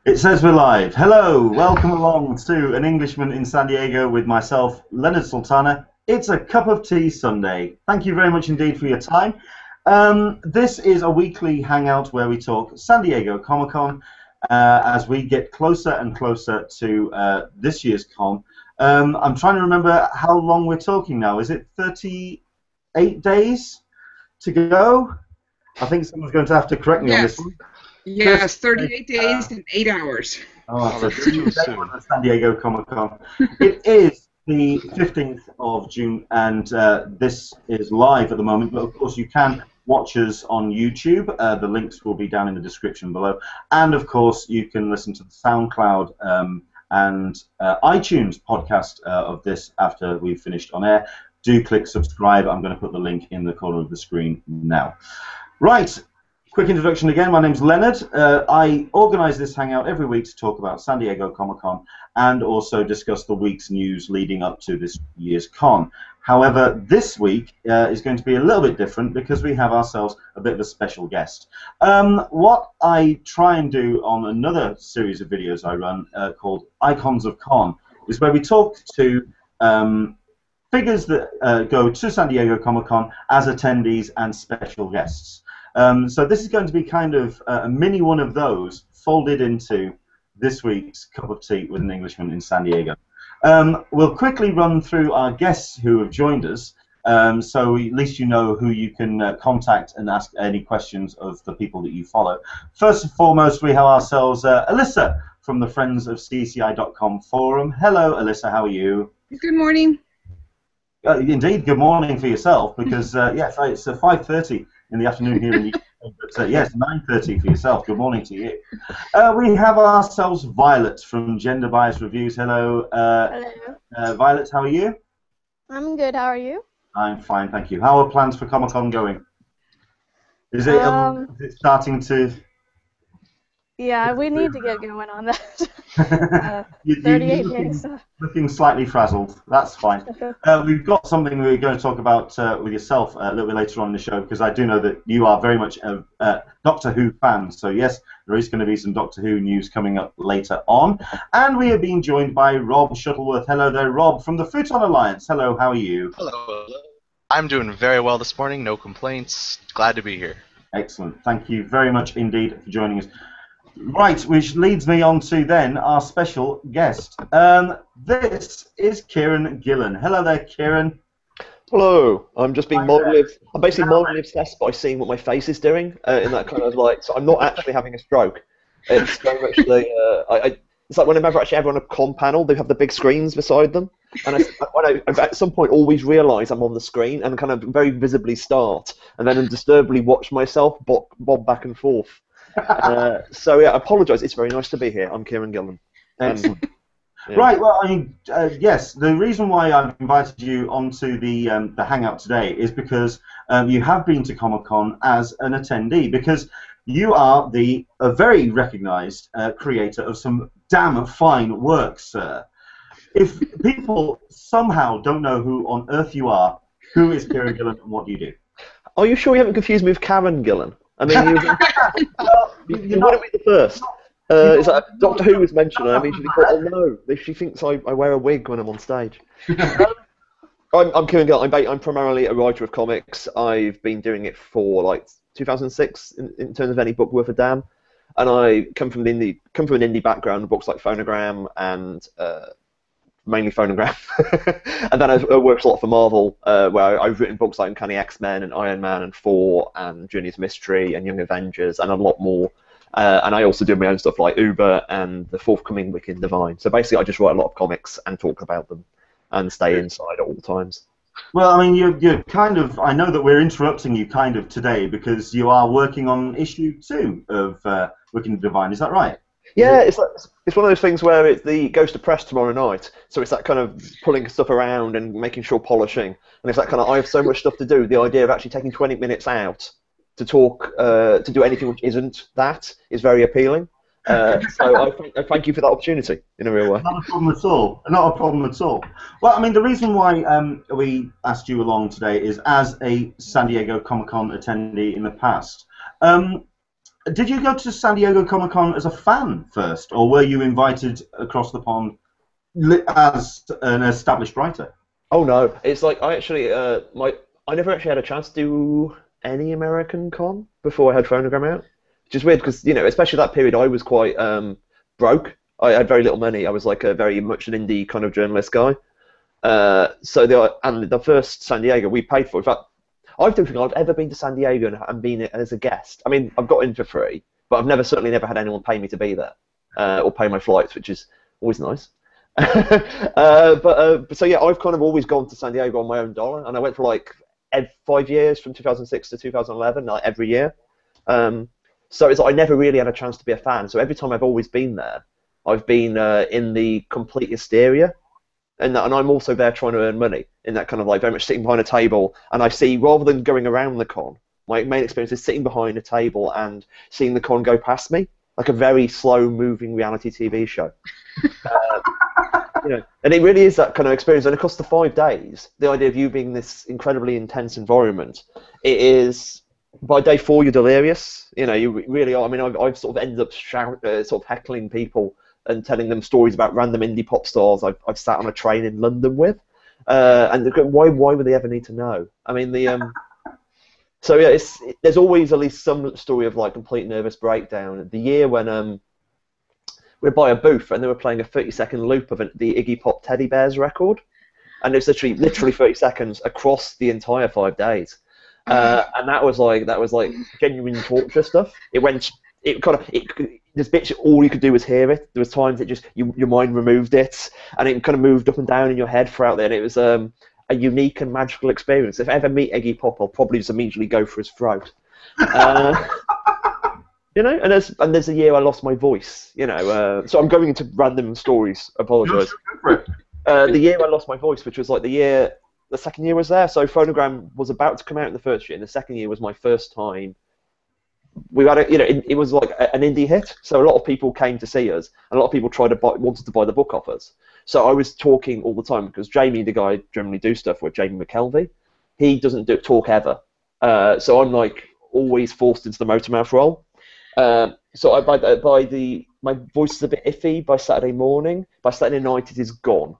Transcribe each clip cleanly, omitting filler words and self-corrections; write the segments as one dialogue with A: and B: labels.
A: It says we're live. Hello, welcome along to An Englishman in San Diego with myself, Leonard Sultana. It's a cup of tea Sunday. Thank you very much indeed for your time. This is a weekly hangout where we talk San Diego Comic-Con as we get closer and closer to this year's con. I'm trying to remember how long we're talking now. Is it 38 days to go? I think someone's going to have to correct me on this one.
B: Yes, 38 days and 8 hours.
A: Oh, so too soon. San Diego Comic-Con. It is the 15th of June, and this is live at the moment, but of course you can watch us on YouTube. The links will be down in the description below. And of course you can listen to the SoundCloud and iTunes podcast of this after we've finished on air. Do click subscribe. I'm going to put the link in the corner of the screen now. Right. Quick introduction again, my name's Leonard. I organise this hangout every week to talk about San Diego Comic-Con and also discuss the week's news leading up to this year's con. However, this week is going to be a little bit different because we have ourselves a bit of a special guest. What I try and do on another series of videos I run called Icons of Con is where we talk to figures that go to San Diego Comic-Con as attendees and special guests. So this is going to be kind of a mini one of those folded into this week's Cup of Tea with an Englishman in San Diego. We'll quickly run through our guests who have joined us, so at least you know who you can contact and ask any questions of the people that you follow. First and foremost, we have ourselves Alyssa from the Friends of CCI.com forum. Hello, Alyssa, how are you?
B: Good morning.
A: Indeed, good morning for yourself, because yes, it's 5:30 in the afternoon here in the UK, but yes, 9:30 for yourself. Good morning to you. We have ourselves Violet from Gender Bias Reviews. Hello.
C: Hello.
A: Violet, how are you?
C: I'm good. How are you?
A: I'm fine, thank you. How are plans for Comic-Con going? Is it starting to...
C: Yeah, we need to get going on that. 38 days.
A: Looking slightly frazzled. That's fine. We've got something we're going to talk about with yourself a little bit later on in the show, because I do know that you are very much a Doctor Who fan. So yes, there is going to be some Doctor Who news coming up later on. And we are being joined by Rob Shuttleworth. Hello there, Rob, from the Futon Alliance. Hello, how are you?
D: Hello. I'm doing very well this morning. No complaints. Glad to be here.
A: Excellent. Thank you very much indeed for joining us. Right, which leads me on to then our special guest. This is Kieron Gillen. Hello there, Kieron.
E: Hello. I'm just being I'm basically mildly obsessed by seeing what my face is doing in that kind of like. So I'm not actually having a stroke. It's very much the. It's like whenever actually ever on a con panel, they have the big screens beside them, and I at some point always realise I'm on the screen and kind of very visibly start, and then undisturbedly watch myself bob back and forth. So yeah, I apologise. It's very nice to be here. I'm Kieron Gillen.
A: Excellent.
E: Yeah.
A: Right. Well, I mean, yes. The reason why I've invited you onto the hangout today is because you have been to Comic-Con as an attendee, because you are a very recognised creator of some damn fine work, sir. If people somehow don't know who on earth you are, who is Kieron Gillen and what do you do?
E: Are you sure you haven't confused me with Karen Gillen? I mean, you wouldn't be the first. It's like Doctor Who was mentioned, and I immediately thought, oh no, she thinks I wear a wig when I'm on stage. I'm Kieron Gillen. I'm primarily a writer of comics. I've been doing it for like 2006 in terms of any book worth a damn, and I come from an indie background, books like Phonogram and mainly Phonogram, and then I worked a lot for Marvel, where I've written books like Uncanny X-Men and Iron Man and Thor and Journey's Mystery and Young Avengers and a lot more. And I also do my own stuff like Uber and the forthcoming Wicked Divine. So basically, I just write a lot of comics and talk about them and stay inside at all times.
A: Well, I mean, you're kind of. I know that we're interrupting you kind of today because you are working on issue 2 of Wicked Divine. Is that right?
E: Yeah, it's one of those things where it goes to press tomorrow night, so it's that kind of pulling stuff around and making sure polishing, and it's that kind of I have so much stuff to do. The idea of actually taking 20 minutes out to talk, to do anything which isn't that, is very appealing. So I thank you for that opportunity in a real way.
A: Not a problem at all. Not a problem at all. Well, I mean, the reason why we asked you along today is as a San Diego Comic-Con attendee in the past. did you go to San Diego Comic-Con as a fan first, or were you invited across the pond as an established writer?
E: Oh no, it's like I actually I never actually had a chance to do any American con before I had Phonogram out, which is weird because especially that period I was quite broke. I had very little money. I was like a very much an indie kind of journalist guy. So the first San Diego we paid for. In fact, I don't think I've ever been to San Diego and been as a guest. I mean, I've got in for free, but I've certainly never had anyone pay me to be there or pay my flights, which is always nice. So yeah, I've kind of always gone to San Diego on my own dollar, and I went for like 5 years from 2006 to 2011, like every year. So it's like I never really had a chance to be a fan. So every time I've always been there, I've been in the complete hysteria. And I'm also there trying to earn money in that kind of like very much sitting behind a table. And I see, rather than going around the con, my main experience is sitting behind a table and seeing the con go past me, like a very slow-moving reality TV show. And it really is that kind of experience. And across the 5 days, the idea of you being this incredibly intense environment, it is, by day 4, you're delirious. You really are. I mean, I've sort of ended up sort of heckling people and telling them stories about random indie pop stars I've sat on a train in London with, and why would they ever need to know? I mean, so yeah, there's always at least some story of like complete nervous breakdown. The year when we were by a booth and they were playing a 30-second loop of the Iggy Pop Teddy Bears record, and it was literally 30 seconds across the entire 5 days, and that was like genuine torture stuff. There's bits all you could do was hear it. There was times it just your mind removed it, and it kind of moved up and down in your head throughout there. And it was a unique and magical experience. If I ever meet Iggy Pop, I'll probably just immediately go for his throat. And there's a year I lost my voice. So I'm going into random stories. Apologise. The year I lost my voice, which was like the second year was there. So Phonogram was about to come out in the first year, and the second year was my first time. We had it was like an indie hit, so a lot of people came to see us, and a lot of people wanted to buy the book off us. So I was talking all the time because Jamie, the guy I generally do stuff with, Jamie McKelvey, he doesn't talk ever. So I'm like always forced into the motormouth role. So my voice is a bit iffy by Saturday morning. By Saturday night, it is gone.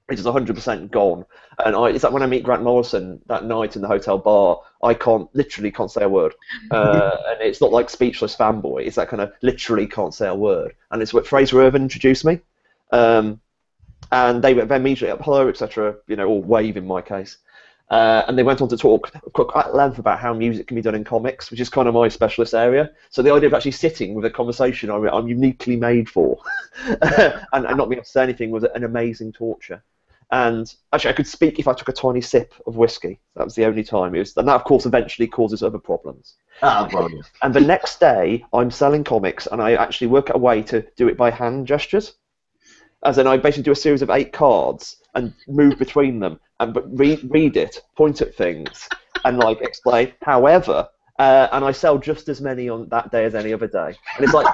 E: It is 100% gone. And it's like when I meet Grant Morrison that night in the hotel bar, I literally can't say a word. And it's not like speechless fanboy. It's that kind of literally can't say a word. And it's what Fraser Irvin introduced me. And they immediately up hello, etc. Or wave in my case. And they went on to talk at length about how music can be done in comics, which is kind of my specialist area. So the idea of actually sitting with a conversation I'm uniquely made for and not being able to say anything was an amazing torture. And actually, I could speak if I took a tiny sip of whiskey. That was the only time. And that, of course, eventually causes other problems.
A: Brilliant.
E: And the next day, I'm selling comics, and I actually work out a way to do it by hand gestures. As in, I basically do a series of 8 cards and move between them, but read it, point at things, and like explain. However, and I sell just as many on that day as any other day. And it's like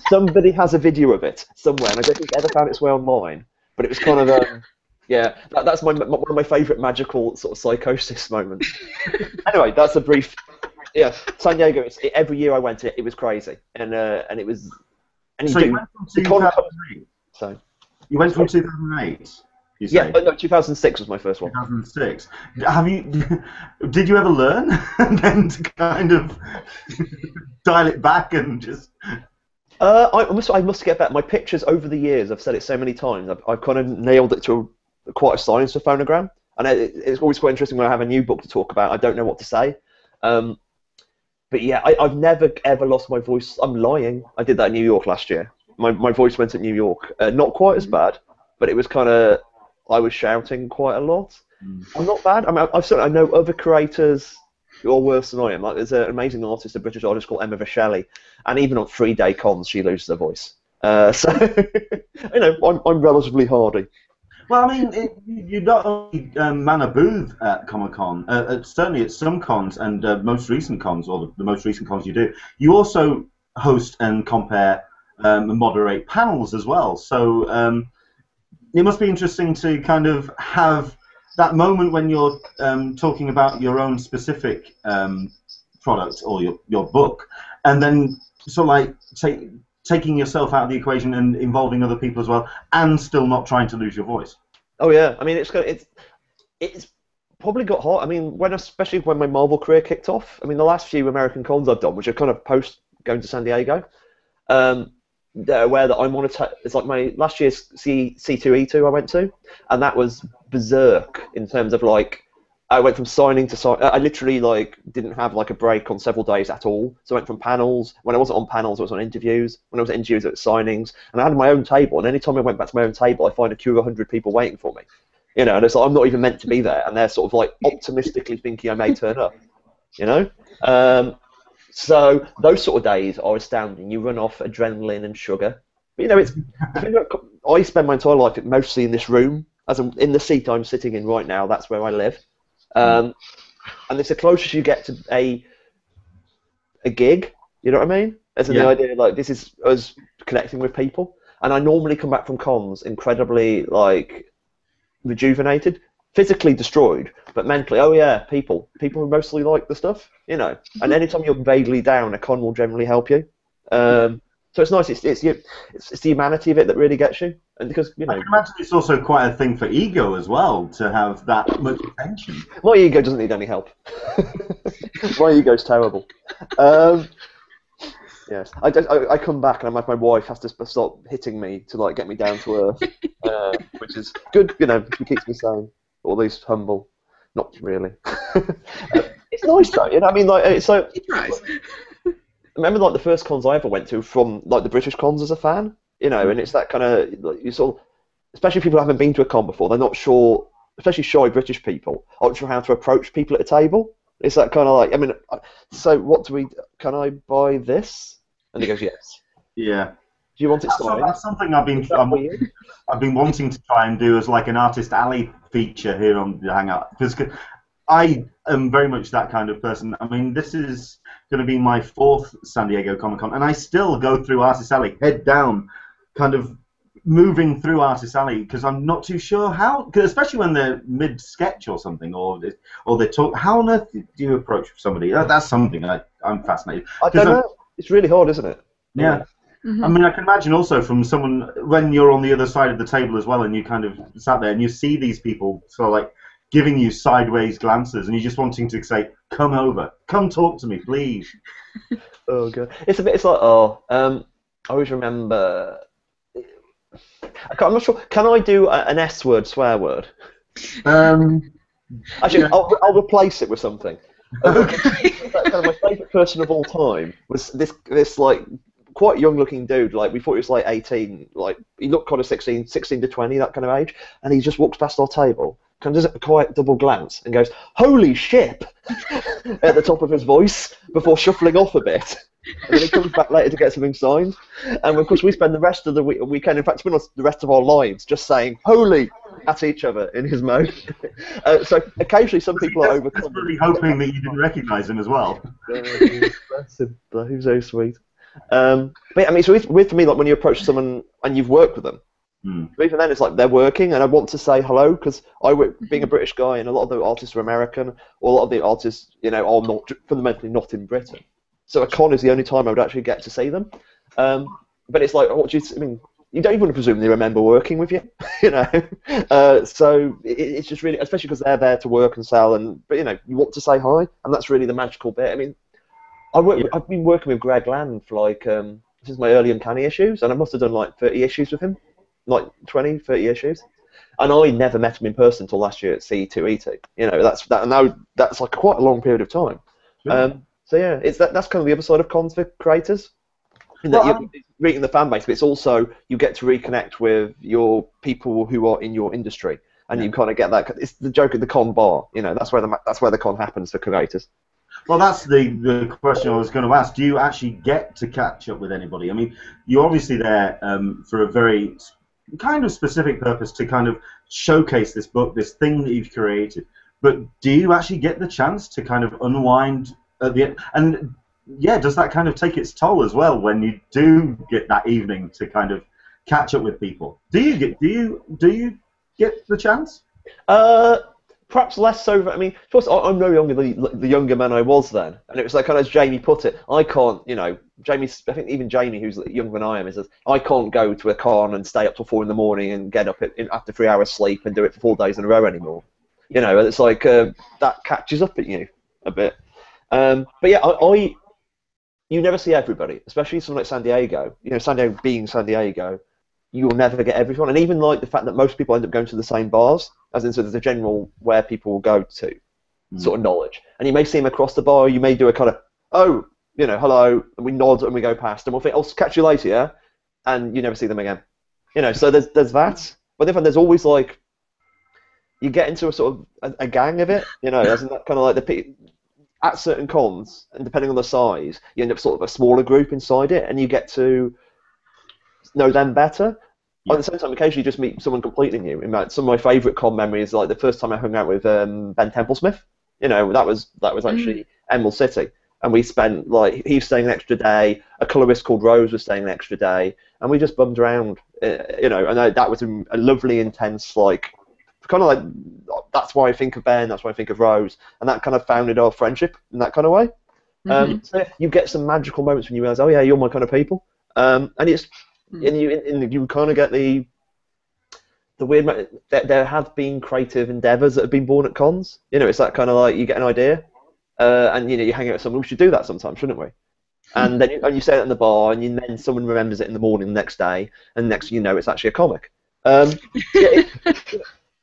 E: somebody has a video of it somewhere, and I don't think it ever found its way online. But it was kind of yeah, that's one of my favourite magical sort of psychosis moments. Anyway, that's a brief. Yeah, San Diego. Every year I went, it was crazy, and it was. And
A: so you went from 2008.
E: So
A: you went from 2008. You say?
E: Yeah, no, 2006 was my first one.
A: 2006. Did you ever learn and then to kind of dial it back and just?
E: I must get better. My pictures over the years, I've said it so many times, I've kind of nailed it to quite a science for Phonogram. And it's always quite interesting when I have a new book to talk about. I don't know what to say. But yeah, I've never ever lost my voice. I'm lying. I did that in New York last year. My voice went at New York. Not quite as bad, but it was kind of, I was shouting quite a lot. I'm not bad. I mean, I know other creators who are worse than I am. Like, there's an amazing artist, a British artist called Emma Vishelli, and even on 3-day cons, she loses her voice. So, I'm relatively hardy.
A: Well, I mean, you not only man a booth at Comic-Con, certainly at some cons and most recent cons, or the most recent cons you do, you also host and compare and moderate panels as well. So it must be interesting to kind of have that moment when you're talking about your own specific product or your book, and then sort of like taking yourself out of the equation and involving other people as well, and still not trying to lose your voice.
E: Oh yeah, I mean it's probably got hot. I mean, especially when my Marvel career kicked off. I mean, the last few American cons I've done, which are kind of post going to San Diego, they're aware that I'm on it's like my last year's C2E2 I went to, and that was berserk in terms of like I went from signing to sign. I literally like didn't have like a break on several days at all. So I went from panels. When I wasn't on panels, I was on interviews. When I was at interviews, it was signings, and I had my own table. And any time I went back to my own table, I find a queue of 100 people waiting for me. You know, and it's like I'm not even meant to be there, and they're sort of like optimistically thinking I may turn up. You know. So those sort of days are astounding. You run off adrenaline and sugar. But, you know, I spend my entire life mostly in this room, as I'm in the seat I'm sitting in right now. That's where I live, and it's the closest you get to a gig. You know what I mean? As in the idea, like this is us connecting with people. And I normally come back from cons incredibly like rejuvenated. Physically destroyed, but mentally, oh yeah, people who mostly like the stuff, you know. And anytime you're vaguely down, a con will generally help you. So it's nice. It's the humanity of it that really gets you, and because you know. I can
A: imagine it's also quite a thing for ego as well to have that much attention.
E: My ego doesn't need any help. My ego's terrible. Yes, I come back and I'm like my wife has to stop hitting me to like get me down to earth, which is good. You know, she keeps me sane. Or at least humble, not really. It's nice though, you know. I mean, like it's so.
B: He tries.
E: I remember like the first cons I ever went to from like the British cons as a fan, you know, and it's that kind of like, you sort of, especially people who haven't been to a con before, they're not sure, especially shy British people, aren't sure how to approach people at a table. It's that kind of like, I mean, so what do we? Can I buy this? And he goes, yes.
A: Yeah.
E: Do you want it signed?
A: That's something I've been wanting to try and do as like an Artist Alley feature here on the Hangout, because I am very much that kind of person. I mean, this is going to be my 4th San Diego Comic-Con, and I still go through Artist Alley, head down, kind of moving through Artist Alley, because I'm not too sure how, cause especially when they're mid-sketch or something, or they talk, how on earth do you approach somebody? That's something I'm fascinated.
E: I don't know. It's really hard, isn't it?
A: Yeah. I mean, I can imagine also from someone, when you're on the other side of the table as well, and you kind of sat there and you see these people sort of like giving you sideways glances, and you're just wanting to say, come over, come talk to me, please.
E: Oh, God. It's a bit, it's like, I always remember, I'm not sure, can I do an S-word swear word? Actually, I'll replace it with something.
A: Okay.
E: Kind of my favourite person of all time was this like, quite young-looking dude. Like we thought he was like 18. Like he looked kind of 16 to 20, that kind of age. And he just walks past our table, kind of does a quiet double glance, and goes, "Holy shit!" at the top of his voice before shuffling off a bit. And then he comes back later to get something signed. And of course, we spend the rest of the weekend, in fact, spend the rest of our lives just saying "Holy" at each other in his mouth. So occasionally, some people are overcome.
A: Desperately hoping that you didn't recognise him as well.
E: Bless him, he's so sweet. But I mean, so for me, like when you approach someone and you've worked with them, even then it's like they're working, and I want to say hello because being a British guy, and a lot of the artists are American, or a lot of the artists, you know, are not fundamentally not in Britain. So a con is the only time I would actually get to see them. But it's like, what do you? I mean, you don't even want to presume they remember working with you, you know. So it's just really, especially because they're there to work and sell, but you know, you want to say hi, and that's really the magical bit. I mean. I've been working with Greg Land for like since my early Uncanny issues, and I must have done like 30 issues with him, like 20, 30 issues, and I never met him in person until last year at C2E2. You know, that's like quite a long period of time. Sure. So yeah, that's kind of the other side of cons for creators. You're meeting the fan base, but it's also you get to reconnect with your people who are in your industry, and you kind of get that. It's the joke at the con bar. You know, that's where the con happens for creators.
A: Well, that's the question I was going to ask. Do you actually get to catch up with anybody? I mean, you're obviously there for a very kind of specific purpose to kind of showcase this book, this thing that you've created. But do you actually get the chance to kind of unwind at the end? And yeah, does that kind of take its toll as well when you do get that evening to kind of catch up with people? Do you get the chance?
E: perhaps less so. I mean, of course, I'm no longer the younger man I was then, and it was like kind of as Jamie put it. I can't, Jamie's. I think even Jamie, who's younger than I am, is I can't go to a con and stay up till 4 in the morning and get up after 3 hours sleep and do it for 4 days in a row anymore. It's like that catches up at you a bit. But yeah, you never see everybody, especially something like San Diego. San Diego being San Diego, you'll never get everyone. And even like the fact that most people end up going to the same bars, as in, so there's a general where people will go to, sort of knowledge. And you may see them across the bar, you may do a kind of, oh, hello, and we nod and we go past, and we'll think, I'll catch you later, yeah? And you never see them again. So there's that. But then there's always like, you get into a sort of a gang of it, as in that kind of like at certain cons, and depending on the size, you end up sort of a smaller group inside it, and you get to know them better. Yeah. At the same time, occasionally you just meet someone completely new. In fact, some of my favourite con memories, like the first time I hung out with Ben Templesmith. That was actually Emerald City, and we spent he was staying an extra day. A colorist called Rose was staying an extra day, and we just bummed around. And that was a lovely, intense, kind of like, that's why I think of Ben, that's why I think of Rose, and that kind of founded our friendship in that kind of way. So you get some magical moments when you realise, oh yeah, you're my kind of people, and it's and you kind of get the weird that there have been creative endeavours that have been born at cons. It's that kind of like, you get an idea, and you hang out with someone. We should do that sometime, shouldn't we? And then you say it in the bar, and then someone remembers it in the morning the next day, and next thing you know, it's actually a comic.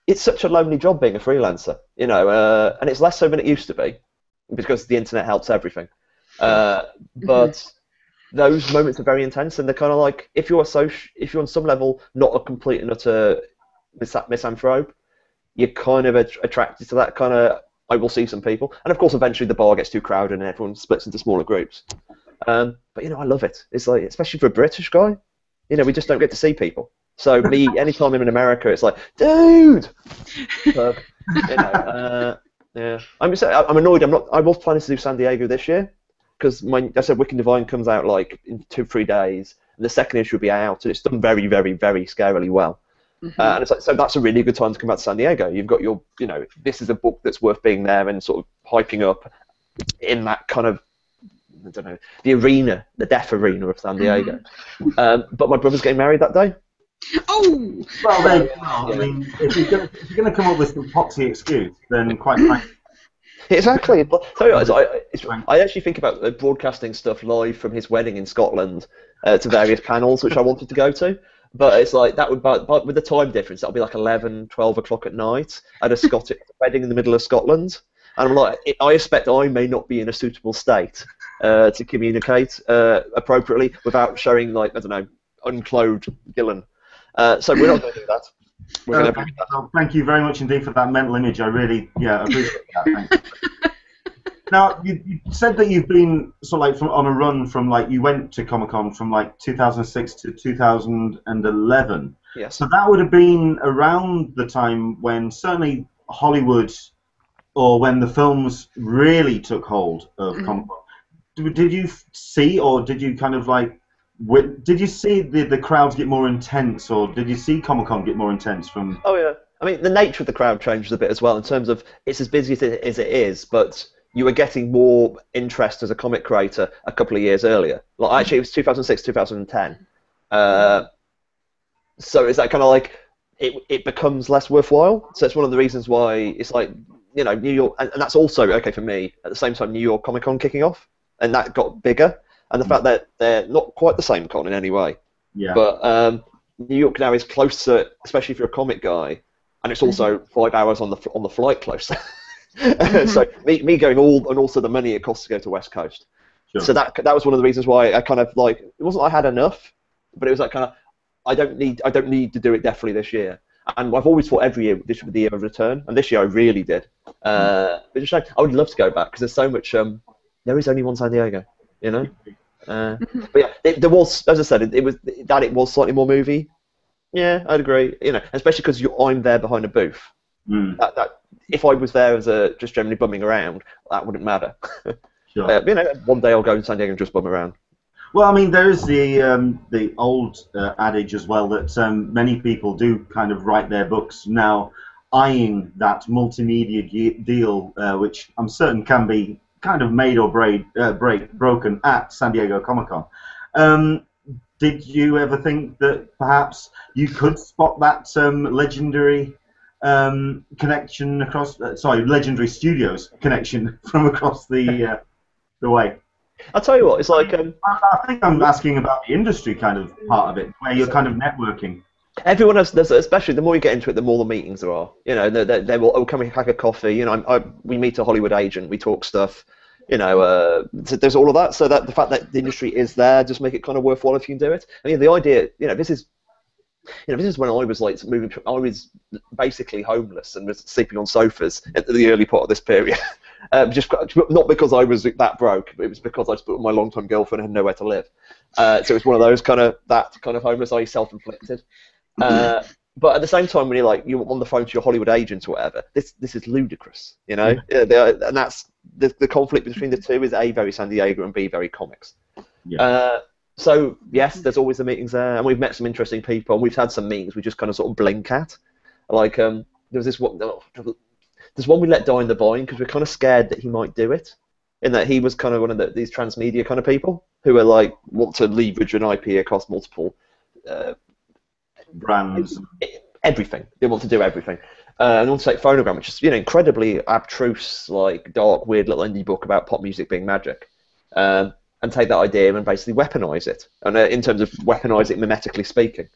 E: It's such a lonely job being a freelancer, and it's less so than it used to be, because the internet helps everything. But those moments are very intense, and they're kind of like, if you're on some level not a complete and utter misanthrope, you're kind of attracted to that kind of, I will see some people. And of course, eventually the bar gets too crowded and everyone splits into smaller groups. But I love it. It's like, especially for a British guy, we just don't get to see people. So anytime I'm in America, it's like, dude. Yeah. I'm annoyed. I was planning to do San Diego this year, because I said Wicked Divine comes out like in 2-3 days, and the second issue will be out, and it's done very, very, very scarily well. And it's like, so that's a really good time to come out to San Diego. You've got your, this is a book that's worth being there and sort of hyping up in that kind of, I don't know, the arena, the deaf arena of San Diego. But my brother's getting married that day.
B: Oh!
A: Well, there you go. I mean, if you're going to come up with some poxy excuse, then quite frankly.
E: Exactly. But I actually think about broadcasting stuff live from his wedding in Scotland to various panels, which I wanted to go to. But it's like, that would, but with the time difference, that'll be like 11, 12 o'clock at night at a Scottish wedding in the middle of Scotland. And I'm like, I expect I may not be in a suitable state to communicate appropriately without showing, like, I don't know, unclothed Gillen. So we're not going to do that. We're going to avoid that.
A: Well, thank you very much indeed for that mental image. I really, appreciate that. Thank you. Now, you said that you've been sort of like on a run from, like, you went to Comic-Con from like 2006 to 2011.
E: Yes.
A: So that would have been around the time when certainly Hollywood, or when the films really took hold of Comic-Con. Did you see, or did you kind of like, did you see the crowds get more intense, or did you see Comic-Con get more intense from?
E: Oh yeah. I mean, the nature of the crowd changes a bit as well in terms of it's as busy as it is, but you were getting more interest as a comic creator a couple of years earlier. Like, actually, it was 2006, 2010. So it's that kind of like, it becomes less worthwhile. So it's one of the reasons why it's like, New York, and that's also, okay, for me, at the same time, New York Comic Con kicking off, and that got bigger. And the fact that they're not quite the same con in any way. Yeah. But New York now is closer, especially if you're a comic guy, and it's also 5 hours on the flight closer. So me going and also the money it costs to go to West Coast. Sure. So that was one of the reasons why I kind of like, it wasn't I had enough, but it was like kind of, I don't need to do it definitely this year. And I've always thought every year this would be the year of return, and this year I really did. But just like, I would love to go back because there's so much. There is only one San Diego, But yeah, there was, as I said, it was slightly more movie. Yeah, I'd agree. Especially because I'm there behind a booth. That if I was there as just generally bumming around, that wouldn't matter. Sure. One day I'll go to San Diego and just bum around.
A: Well, I mean, there is the old adage as well that many people do kind of write their books now eyeing that multimedia deal, which I'm certain can be kind of made or broken at San Diego Comic-Con. Did you ever think that perhaps you could spot that legendary connection across? Legendary Studios connection from across the way?
E: I'll tell you what, it's like...
A: I think I'm asking about the industry kind of part of it, where you're kind of networking.
E: Everyone has, especially the more you get into it, the more the meetings there are. You know, they will, come and have a coffee. You know, we meet a Hollywood agent, we talk stuff. You know, there's all of that. So that the fact that the industry is there just make it kind of worthwhile if you can do it. I mean, the idea, this is when I was like moving. I was basically homeless and was sleeping on sofas at the early part of this period. Just not because I was that broke, but it was because I split with my long-term girlfriend and had nowhere to live. So it was one of those kind of homeless, i.e. self-inflicted. But at the same time, when you're on the phone to your Hollywood agent or whatever, this is ludicrous, and that's the conflict between the two is A, very San Diego, and B, very comics. Yeah. So yes, there's always the meetings there, and we've met some interesting people, and we've had some meetings we just kind of sort of blink at. Like there was this one, there's one we let die in the vine because we're kind of scared that he might do it, in that he was kind of one of these transmedia kind of people who are like want to leverage an IP across multiple
A: brands,
E: everything. They want to do everything. And want to take Phonogram, which is incredibly abstruse, like dark, weird little indie book about pop music being magic, and take that idea and basically weaponize it. And in terms of weaponize it, mimetically speaking,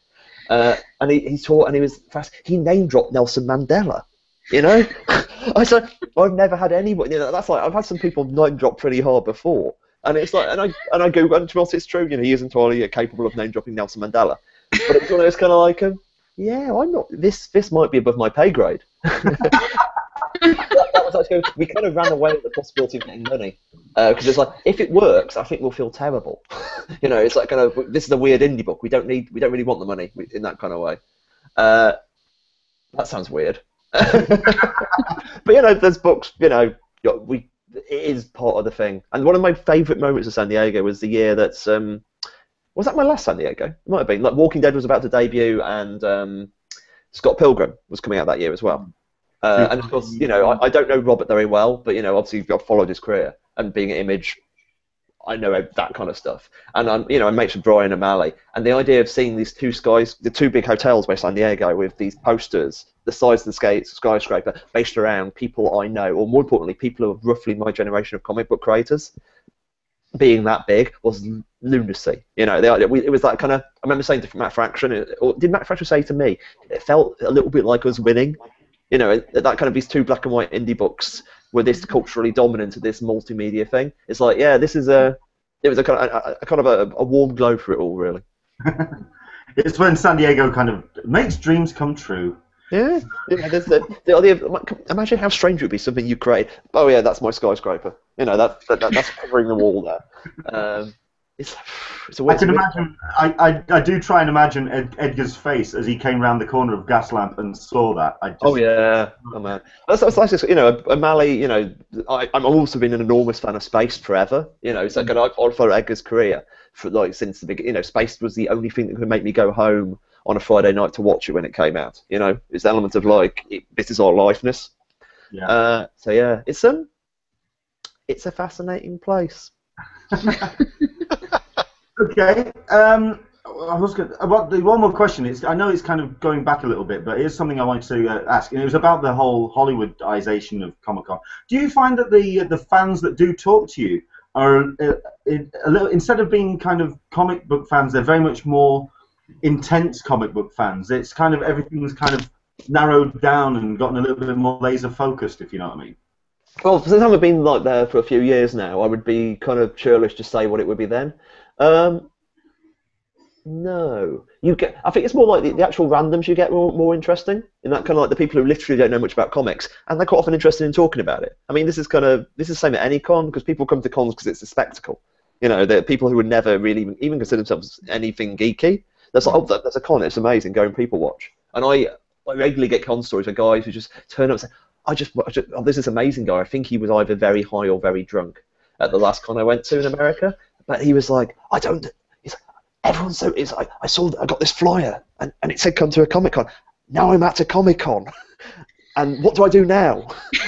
E: and he taught, and he was fast. He name dropped Nelson Mandela. I said I've never had anybody. That's like I've had some people name drop pretty hard before, and it's like, and I go, and to be honest, it's true. He is entirely capable of name dropping Nelson Mandela. But it's one of those kind of like, yeah, I'm not. This might be above my pay grade. that was actually, we kind of ran away with the possibility of getting money because it's like, if it works, I think we'll feel terrible. It's like kind of, this is a weird indie book. We don't really want the money in that kind of way. That sounds weird. But there's books. It is part of the thing. And one of my favourite moments of San Diego was the year that's. Was that my last San Diego? It might have been. Like Walking Dead was about to debut, and Scott Pilgrim was coming out that year as well. And of course, I don't know Robert very well, but obviously I've followed his career, and being at Image, I know that kind of stuff. And I'm mates with Brian and Malley, and the idea of seeing these the two big hotels by San Diego with these posters, the size of the skyscraper, based around people I know, or more importantly, people who are roughly my generation of comic book creators. Being that big was lunacy, it was that kind of. I remember saying to Matt Fraction, or did Matt Fraction say to me, it felt a little bit like us winning, that kind of these two black and white indie books were this culturally dominant of this multimedia thing. It's like, yeah, it was a kind of a warm glow for it all, really.
A: It's when San Diego kind of makes dreams come true.
E: Yeah, there's the idea of, imagine how strange it would be something you create. Oh yeah, that's my skyscraper. That's covering the wall there. It's a weird.
A: I can imagine. I do try and imagine Edgar's face as he came round the corner of Gaslamp and saw that. Oh
E: yeah, oh man. That's like Malley. I'm also been an enormous fan of Spaced forever. It's like I've followed Edgar's career for since the beginning. Spaced was the only thing that could make me go home on a Friday night to watch it when it came out. It's the element of this is our lifeness. Yeah. So yeah, it's a fascinating place.
A: Okay. I was going one more question. I know it's kind of going back a little bit, but here's something I wanted to ask, and it was about the whole Hollywoodization of Comic-Con. Do you find that the fans that do talk to you are a little, instead of being kind of comic book fans, they're very much more intense comic book fans? It's kind of everything's kind of narrowed down and gotten a little bit more laser focused, if you know what I mean.
E: Well, since I've been there for a few years now, I would be kind of churlish to say what it would be then. No, I think it's more like the actual randoms you get more interesting, in that kind of like the people who literally don't know much about comics, and they're quite often interested in talking about it. I mean, this is the same at any con, because people come to cons because it's a spectacle. They're people who would never really even consider themselves anything geeky. That's like, oh, that's a con, it's amazing, go and people watch. And I regularly get con stories of guys who just turn up and say, oh, this is amazing guy. I think he was either very high or very drunk at the last con I went to in America. But he was like, everyone's so. It's like, I got this flyer and it said come to a Comic Con. Now I'm at a Comic Con. and what do I do now?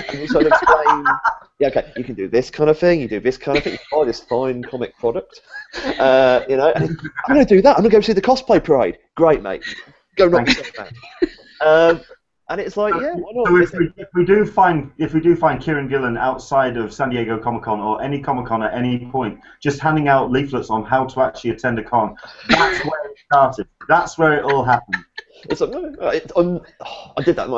E: And you sort of explain, yeah, okay, you can do this kind of thing, you do this kind of thing, you buy this fine comic product, you know, and I'm going to do that, I'm going to go see the cosplay parade. Great, mate. Go knock yourself out. And it's like, yeah, why not?
A: So if we do find Kieron Gillen outside of San Diego Comic-Con or any Comic-Con at any point, just handing out leaflets on how to actually attend a con, that's where it started. That's where it all happened.
E: It's like, I did that.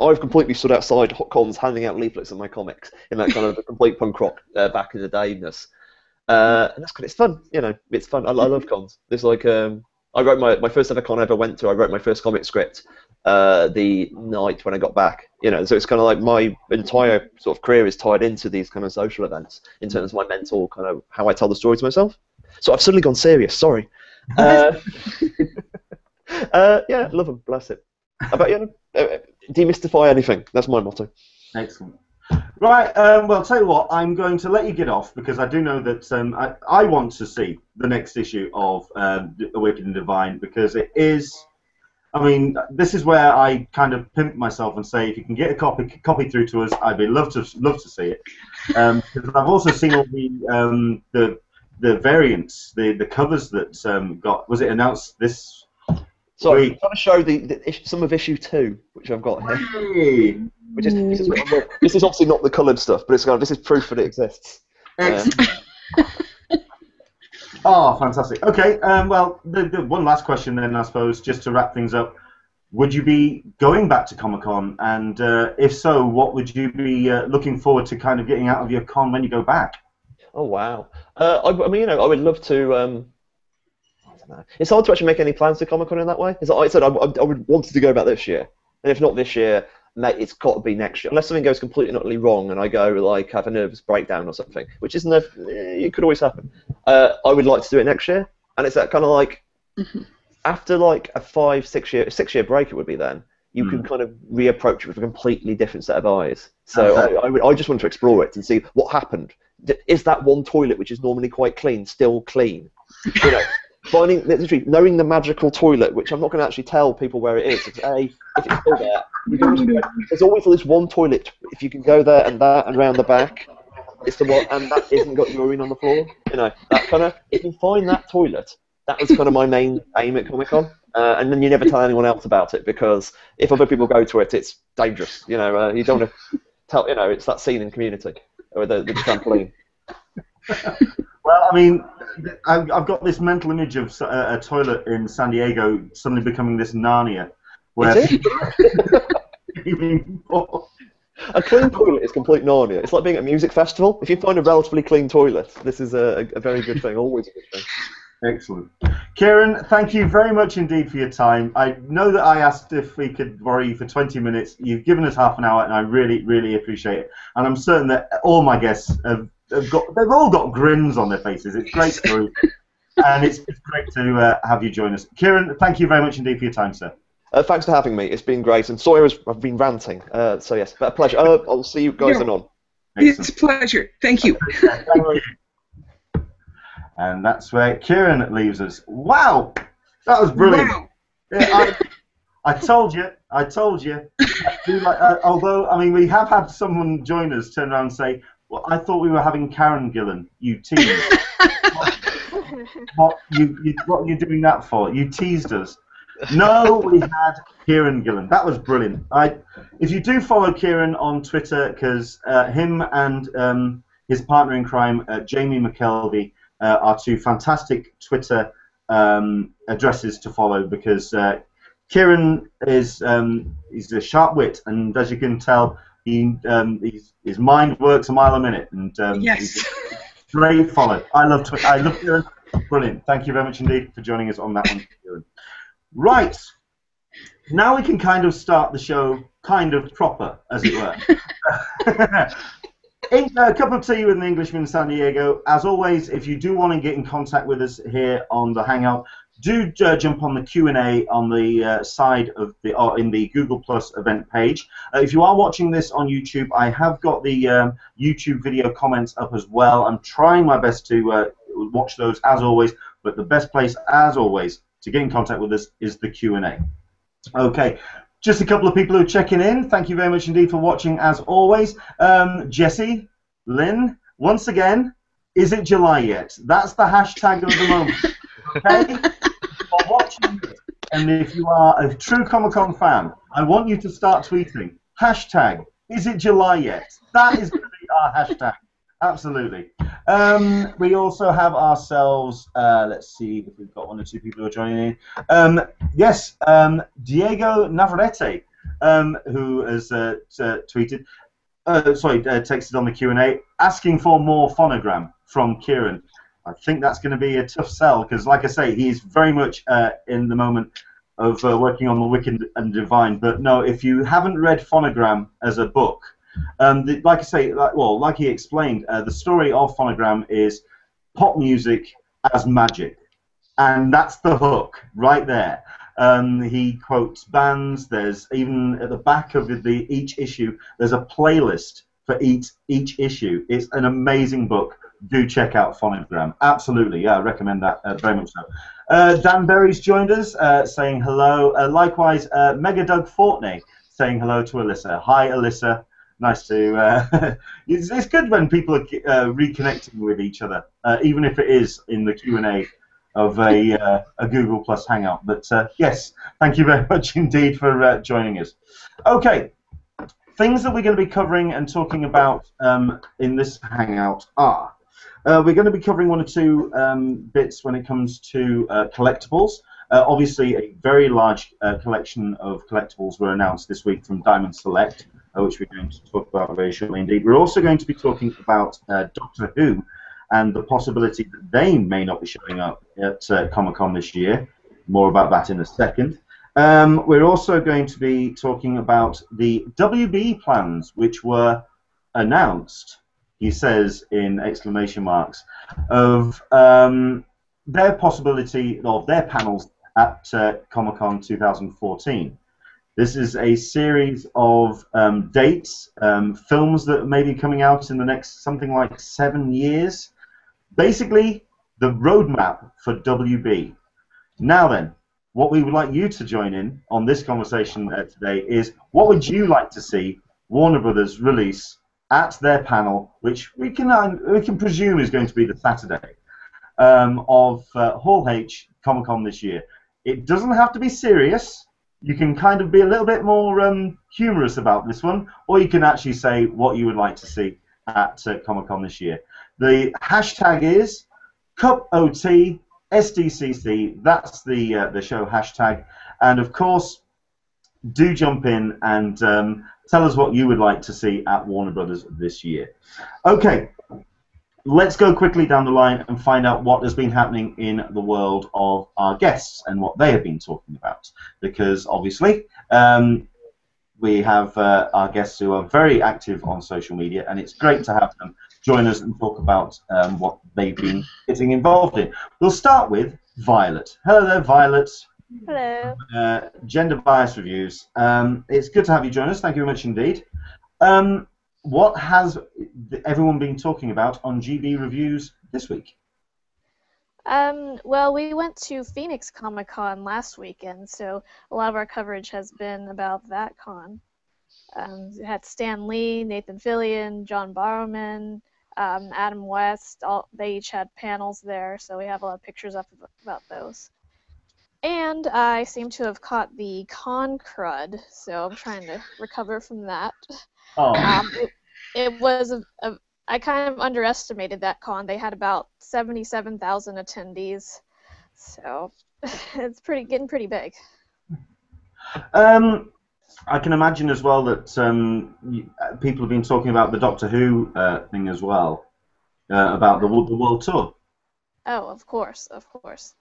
E: I've completely stood outside hot cons handing out leaflets of my comics in that kind of complete punk rock back in the dayness. And that's good. It's fun, you know. It's fun. I love cons. There's like I wrote my first ever con I ever went to. I wrote my first comic script the night when I got back. You know, so it's kind of like my entire sort of career is tied into these kind of social events in terms of my mental kind of how I tell the story to myself. So I've suddenly gone serious. Sorry. Yeah, love them. Bless it. How about you? Demystify anything. That's my motto.
A: Excellent. Right, well, tell you what, I'm going to let you get off because I do know that I want to see the next issue of Awakening Divine because it is, I mean, this is where I kind of pimp myself and say if you can get a copy through to us, I'd be love to see it. Because I've also seen all the variants, the covers that got, was it announced this
E: Sorry,
A: week?
E: I'm trying to show some of issue 2, which I've got here.
A: Hey.
E: This is obviously not the coloured stuff, but it's kind of, this is proof that it exists.
A: Oh, fantastic. Okay, well, the one last question then, I suppose, just to wrap things up. Would you be going back to Comic-Con? And if so, what would you be looking forward to kind of getting out of your con when you go back?
E: Oh, wow. I mean, you know, I would love to... I don't know. It's hard to actually make any plans to Comic-Con in that way. As I said, I would want to go back this year. And if not this year, it's got to be next year. Unless something goes completely and utterly wrong and I go, like, have a nervous breakdown or something, which isn't it could always happen. I would like to do it next year. And it's that kind of like, after like a 6-year break it would be then, you can kind of reapproach it with a completely different set of eyes. So I just want to explore it and see what happened. Is that one toilet, which is normally quite clean, still clean? You know, literally knowing the magical toilet, which I'm not going to actually tell people where it is. If it's still there, there's always this one toilet. If you can go there and that and round the back, it's the one, and that isn't got urine on the floor. You know, that kind of. If you find that toilet, that was kind of my main aim at Comic-Con. And then you never tell anyone else about it because if other people go to it, it's dangerous. You know, you don't want to tell. You know, it's that scene in Community with the trampoline.
A: Well, I mean, I've got this mental image of a toilet in San Diego suddenly becoming this Narnia, where
E: a clean toilet is complete Narnia. It's like being at a music festival. If you find a relatively clean toilet, this is a very good thing. Always a good thing.
A: Excellent. Kieron, thank you very much indeed for your time. I know that I asked if we could borrow you for 20 minutes. You've given us half an hour, and I really, really appreciate it. And I'm certain that all my guests they've all got grins on their faces. It's great story, and it's great to have you join us. Kieron, thank you very much indeed for your time, sir.
E: Thanks for having me. It's been great. And sorry I've been ranting. So yes, but a pleasure. I'll see you guys on.
B: It's a pleasure. Thank you.
A: Thank you. And that's where Kieron leaves us. Wow, that was brilliant. Wow. Yeah, I told you. Although, I mean, we have had someone join us turn around and say, well, I thought we were having Kieron Gillen. You teased. What are you doing that for? You teased us. No, we had Kieron Gillen. That was brilliant. If you do follow Kieron on Twitter, because him and his partner in crime, Jamie McKelvey, are two fantastic Twitter addresses to follow, because Kieron is he's a sharp wit, and as you can tell, his mind works a mile a minute, and he's a great follow. I love Kieron. Brilliant. Thank you very much indeed for joining us on that one, Kieron. Right. Now we can kind of start the show kind of proper, as it were. A cup of tea with an Englishman in San Diego. As always, if you do want to get in contact with us here on the Hangout, do jump on the Q&A on the side of in the Google Plus event page. If you are watching this on YouTube, I have got the YouTube video comments up as well. I'm trying my best to watch those as always, but the best place as always to get in contact with us is the Q&A. Okay, just a couple of people who are checking in. Thank you very much indeed for watching, as always. Jesse, Lynn, once again, is it July yet? That's the hashtag of the moment. Okay? For watching it, and if you are a true Comic-Con fan, I want you to start tweeting, hashtag, is it July yet? That is going to be our hashtag. Absolutely. We also have ourselves, let's see if we've got one or two people who are joining in. Yes, Diego Navarrete, who has tweeted, texted on the Q&A, asking for more phonogram from Kieron. I think that's going to be a tough sell, because like I say, he's very much in the moment of working on The Wicked and Divine. But no, if you haven't read Phonogram as a book, like I say, like he explained, the story of Phonogram is pop music as magic, and that's the hook right there. He quotes bands. There's even at the back of each issue, there's a playlist for each issue. It's an amazing book. Do check out Phonogram. Absolutely, yeah, I recommend that very much so. Dan Berry's joined us, saying hello. Likewise, Mega Doug Fortney saying hello to Alyssa. Hi, Alyssa. Nice to. It's good when people are reconnecting with each other, even if it is in the Q&A of a Google Plus Hangout. But yes, thank you very much indeed for joining us. Okay, things that we're going to be covering and talking about in this Hangout are. We're going to be covering one or two bits when it comes to collectibles. Obviously, a very large collection of collectibles were announced this week from Diamond Select, which we're going to talk about very shortly indeed. We're also going to be talking about Doctor Who and the possibility that they may not be showing up at Comic-Con this year. More about that in a second. We're also going to be talking about the WB plans, which were announced, he says in exclamation marks, of their possibility of their panels at Comic-Con 2014. This is a series of dates, films that may be coming out in the next something like 7 years. Basically, the roadmap for WB. Now then, what we would like you to join in on this conversation today is, what would you like to see Warner Brothers release at their panel, which we can presume is going to be the Saturday of Hall H Comic-Con this year. It doesn't have to be serious. You can kind of be a little bit more humorous about this one, or you can actually say what you would like to see at Comic-Con this year. The hashtag is CupOT SDCC. That's the show hashtag, and of course, do jump in and tell us what you would like to see at Warner Brothers this year. Okay, let's go quickly down the line and find out what has been happening in the world of our guests and what they have been talking about. Because obviously, we have our guests who are very active on social media, and it's great to have them join us and talk about what they've been getting involved in. We'll start with Violet. Hello there, Violet.
C: Hello.
A: Gender Bias Reviews. It's good to have you join us. Thank you very much indeed. What has everyone been talking about on GB Reviews this week?
C: Well, we went to Phoenix Comic-Con last weekend, so a lot of our coverage has been about that con. We had Stan Lee, Nathan Fillion, John Barrowman, Adam West. They each had panels there, so we have a lot of pictures up about those. And I seem to have caught the con crud, so I'm trying to recover from that.
A: Oh.
C: It was I kind of underestimated that con. They had about 77,000 attendees, so it's getting pretty big.
A: I can imagine as well that people have been talking about the Doctor Who thing as well, about the World Tour.
C: Oh, of course, of course.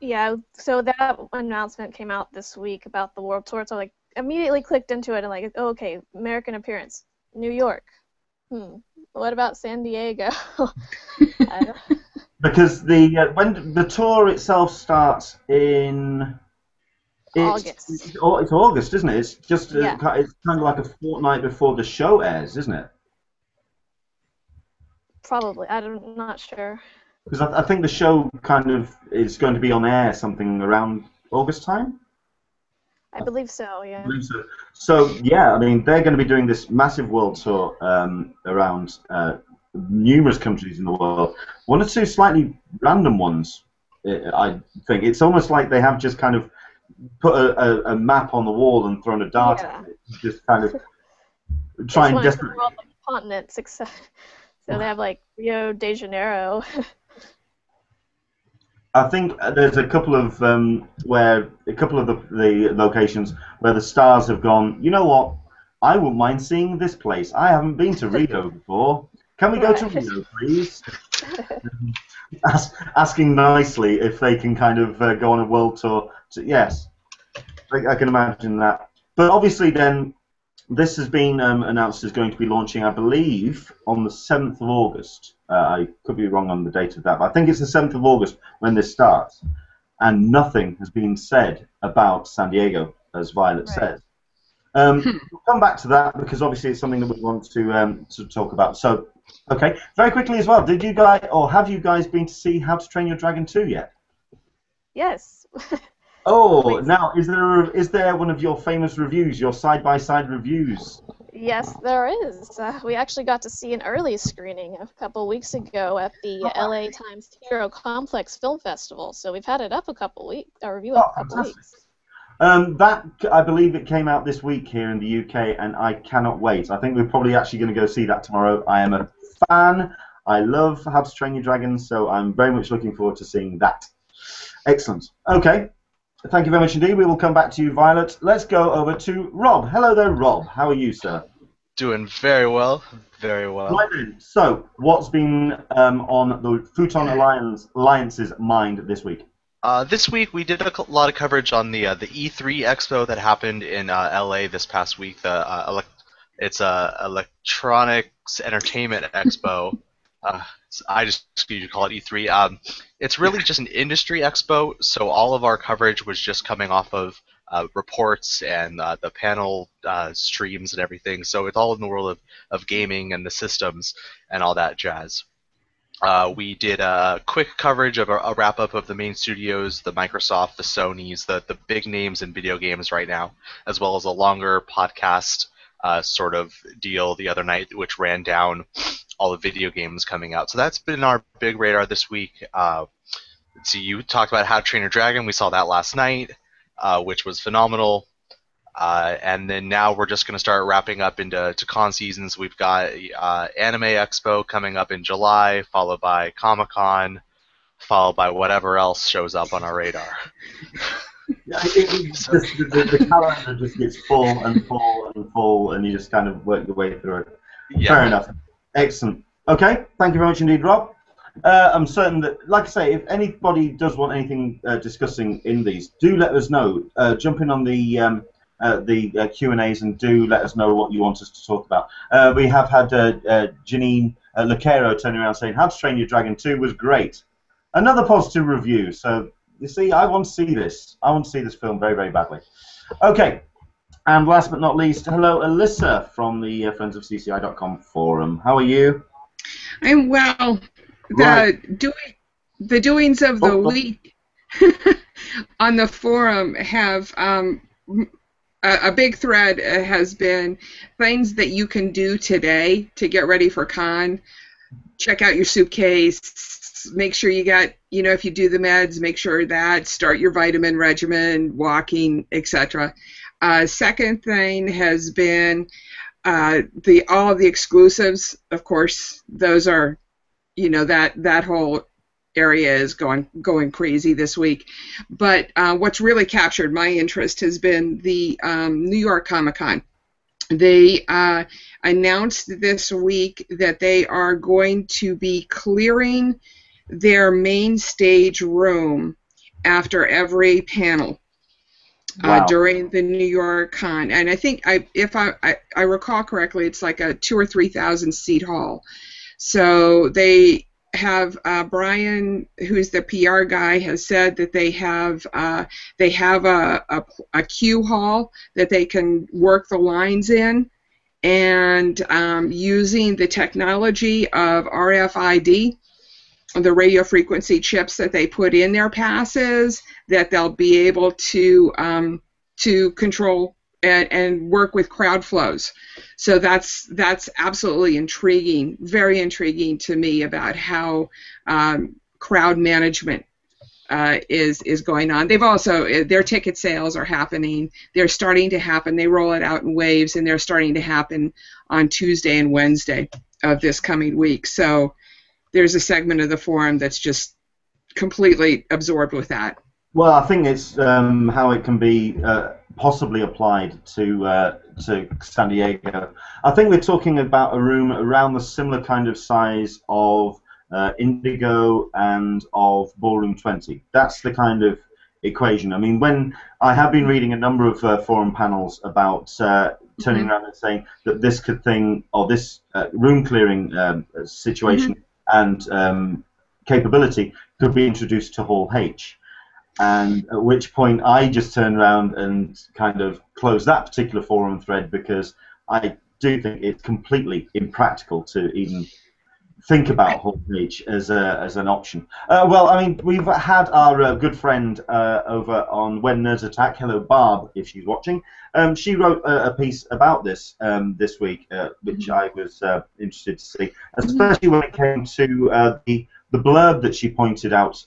C: Yeah, so that announcement came out this week about the World Tour, so I immediately clicked into it and like, oh, okay, American appearance, New York. What about San Diego?
A: Because when the tour itself starts in
C: August.
A: It's August, isn't it? It's just
C: Yeah.
A: It's kind of like a fortnight before the show airs, isn't it?
C: Probably. I'm not sure.
A: Because I think the show kind of is going to be on air something around August time.
C: I believe so, yeah.
A: I believe so. So, yeah, I mean, they're going to be doing this massive world tour around numerous countries in the world. One or two slightly random ones, I think. It's almost like they have just kind of put a map on the wall and thrown a dart at it. Just kind of trying desperately.
C: All the continents, except so they have like Rio de Janeiro.
A: I think there's a couple of the locations where the stars have gone, you know what, I wouldn't mind seeing this place. I haven't been to Rio before. Can we go to Rio, please? Asking nicely if they can kind of go on a world tour. Yes, I can imagine that. But obviously then, this has been announced as going to be launching, I believe, on the 7th of August. I could be wrong on the date of that, but I think it's the 7th of August when this starts. And nothing has been said about San Diego, as Violet says. We'll come back to that because obviously it's something that we want to talk about. So, okay, very quickly as well, did you guys, or have you guys been to see How to Train Your Dragon 2 yet?
C: Yes.
A: Oh, now, is there one of your famous reviews, your side-by-side reviews?
C: Yes, there is. We actually got to see an early screening a couple weeks ago at the LA Times Hero Complex Film Festival. So we've had it up a couple weeks, a review up a couple weeks.
A: That, I believe it came out this week here in the UK, and I cannot wait. I think we're probably actually going to go see that tomorrow. I am a fan. I love How to Train Your Dragon, so I'm very much looking forward to seeing that. Excellent. Okay. Thank you very much indeed. We will come back to you, Violet. Let's go over to Rob. Hello there, Rob. How are you, sir?
D: Doing very well. Very well.
A: Right then. So, what's been on the Futon Alliance's mind this week?
D: This week we did a lot of coverage on the E3 Expo that happened in LA this past week. It's a Electronics Entertainment Expo. I just usually call it E3. It's really just an industry expo, so all of our coverage was just coming off of reports and the panel streams and everything. So it's all in the world of gaming and the systems and all that jazz. We did a quick coverage of a wrap-up of the main studios, the Microsoft, the Sonys, the big names in video games right now, as well as a longer podcast sort of deal the other night, which ran down all the video games coming out. So that's been our big radar this week. Let's see, you talked about How to Train Your Dragon. We saw that last night, which was phenomenal. And then now we're just going to start wrapping up into con seasons. We've got Anime Expo coming up in July, followed by Comic-Con, followed by whatever else shows up on our radar.
A: Yeah, the calendar just gets full and full and full, and you just kind of work your way through it. Yeah. Fair enough. Excellent. Okay, thank you very much indeed, Rob. I'm certain that, like I say, if anybody does want anything discussing in these, do let us know. Jump in on the Q&As and do let us know what you want us to talk about. We have had Janine Lucero turning around saying, How to Train Your Dragon 2 was great. Another positive review. So, you see, I want to see this. I want to see this film very, very badly. Okay. And last but not least, hello, Alyssa from the friendsofcci.com forum. How are you?
B: I'm well. The doings of the week on the forum have a big thread has been things that you can do today to get ready for con. Check out your suitcase. Make sure you got, if you do the meds, make sure that. Start your vitamin regimen, walking, etc. Second thing has been all of the exclusives. Of course, those are, that whole area is going crazy this week. But what's really captured my interest has been the New York Comic-Con. They announced this week that they are going to be clearing their main stage room after every panel.
A: Wow.
B: During the New York Con, and I think if I recall correctly, it's like a 2,000 or 3,000 seat hall. So they have Brian, who's the PR guy, has said that they have a queue hall that they can work the lines in, and using the technology of RFID, the radio frequency chips that they put in their passes, that they'll be able to to control and work with crowd flows. So that's absolutely intriguing, very intriguing to me about how crowd management is going on. They've also, their ticket sales are happening. They're starting to happen. They roll it out in waves, and they're starting to happen on Tuesday and Wednesday of this coming week. So there's a segment of the forum that's just completely absorbed with that.
A: Well, I think it's how it can be possibly applied to San Diego. I think we're talking about a room around the similar kind of size of Indigo and of Ballroom 20. That's the kind of equation. I mean, when I have been reading a number of forum panels about turning around and saying that this this room clearing situation and capability could be introduced to Hall H. And at which point I just turned around and kind of closed that particular forum thread, because I do think it's completely impractical to even think about Hall H as an option. Well, I mean, we've had our good friend over on When Nerds Attack. Hello, Barb, if she's watching. She wrote a piece about this this week, which I was interested to see, especially when it came to the blurb that she pointed out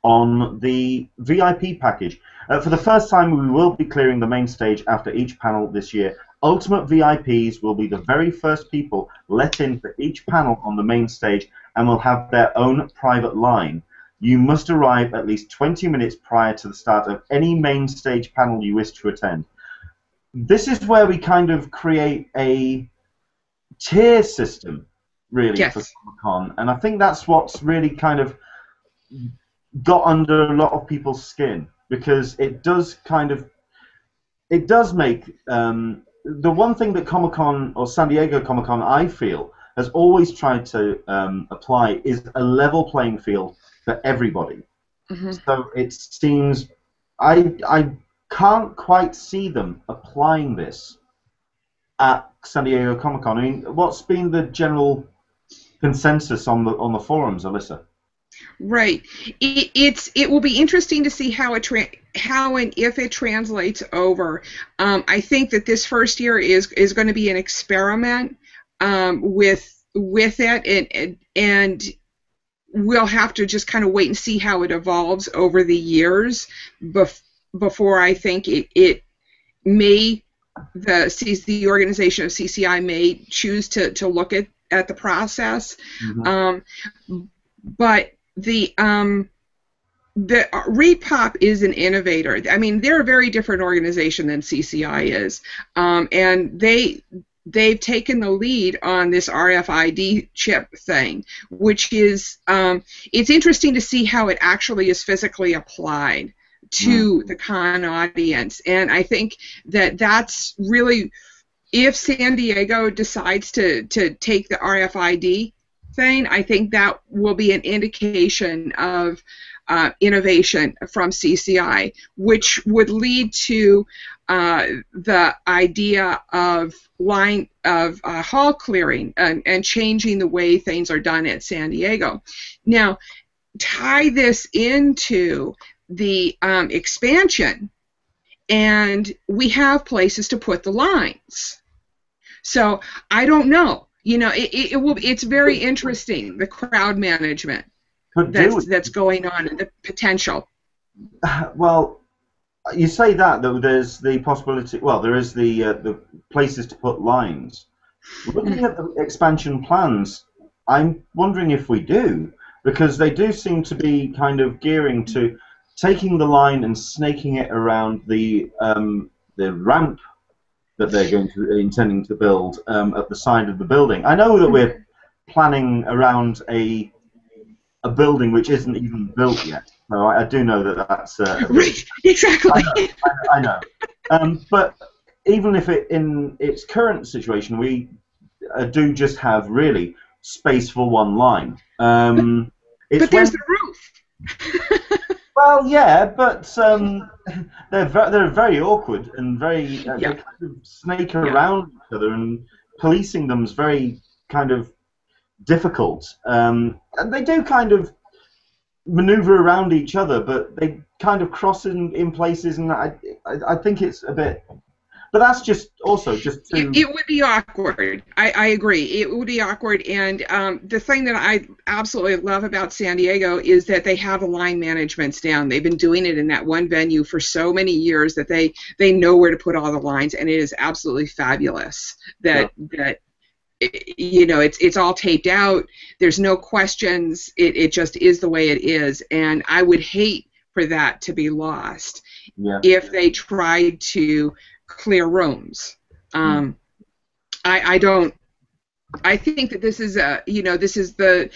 A: on the VIP package. For the first time, we will be clearing the main stage after each panel this year. Ultimate VIPs will be the very first people let in for each panel on the main stage and will have their own private line. You must arrive at least 20 minutes prior to the start of any main stage panel you wish to attend. This is where we kind of create a tier system, really, for Comic-Con, and I think that's what's really kind of got under a lot of people's skin, because it does make the one thing that Comic-Con, or San Diego Comic-Con, I feel, has always tried to apply is a level playing field for everybody. So it seems, I can't quite see them applying this at San Diego Comic-Con. I mean, what's been the general consensus on the forums, Alyssa?
B: Right. It will be interesting to see how and if it translates over. I think that this first year is going to be an experiment with it, and we'll have to just kind of wait and see how it evolves over the years before I think it may the organization of CCI may choose to look at the process. But the Repop is an innovator. I mean, they're a very different organization than CCI is, and they've taken the lead on this RFID chip thing, which is it's interesting to see how it actually is physically applied to the con audience, and I think that that's really, if San Diego decides to take the RFID thing, I think that will be an indication of innovation from CCI, which would lead to the idea of hall clearing and changing the way things are done at San Diego. Now, tie this into the expansion, and we have places to put the lines. So I don't know. You know, it's very interesting, the crowd management that's going on and the potential.
A: Well, you say that there's the possibility. Well, there is the places to put lines. Looking at the expansion plans, I'm wondering if we do, because they do seem to be kind of gearing to taking the line and snaking it around the ramp that they're intending to build at the side of the building. I know that we're planning around a building which isn't even built yet, so I do know that that's
B: right. Exactly.
A: I know. But even if in its current situation, we do just have really space for one line.
B: But there's the roof.
A: Well, yeah, but they're very awkward and very they kind of snake around each other, and policing them is very kind of difficult. And they do kind of maneuver around each other, but they kind of cross in places, and I think it's a bit. But that's just also just to.
B: It would be awkward. I agree. It would be awkward. And the thing that I absolutely love about San Diego is that they have the line managements down. They've been doing it in that one venue for so many years that they know where to put all the lines, and it is absolutely fabulous that it's all taped out. There's no questions. It just is the way it is, and I would hate for that to be lost if they tried to clear rooms. I don't. I think that this is the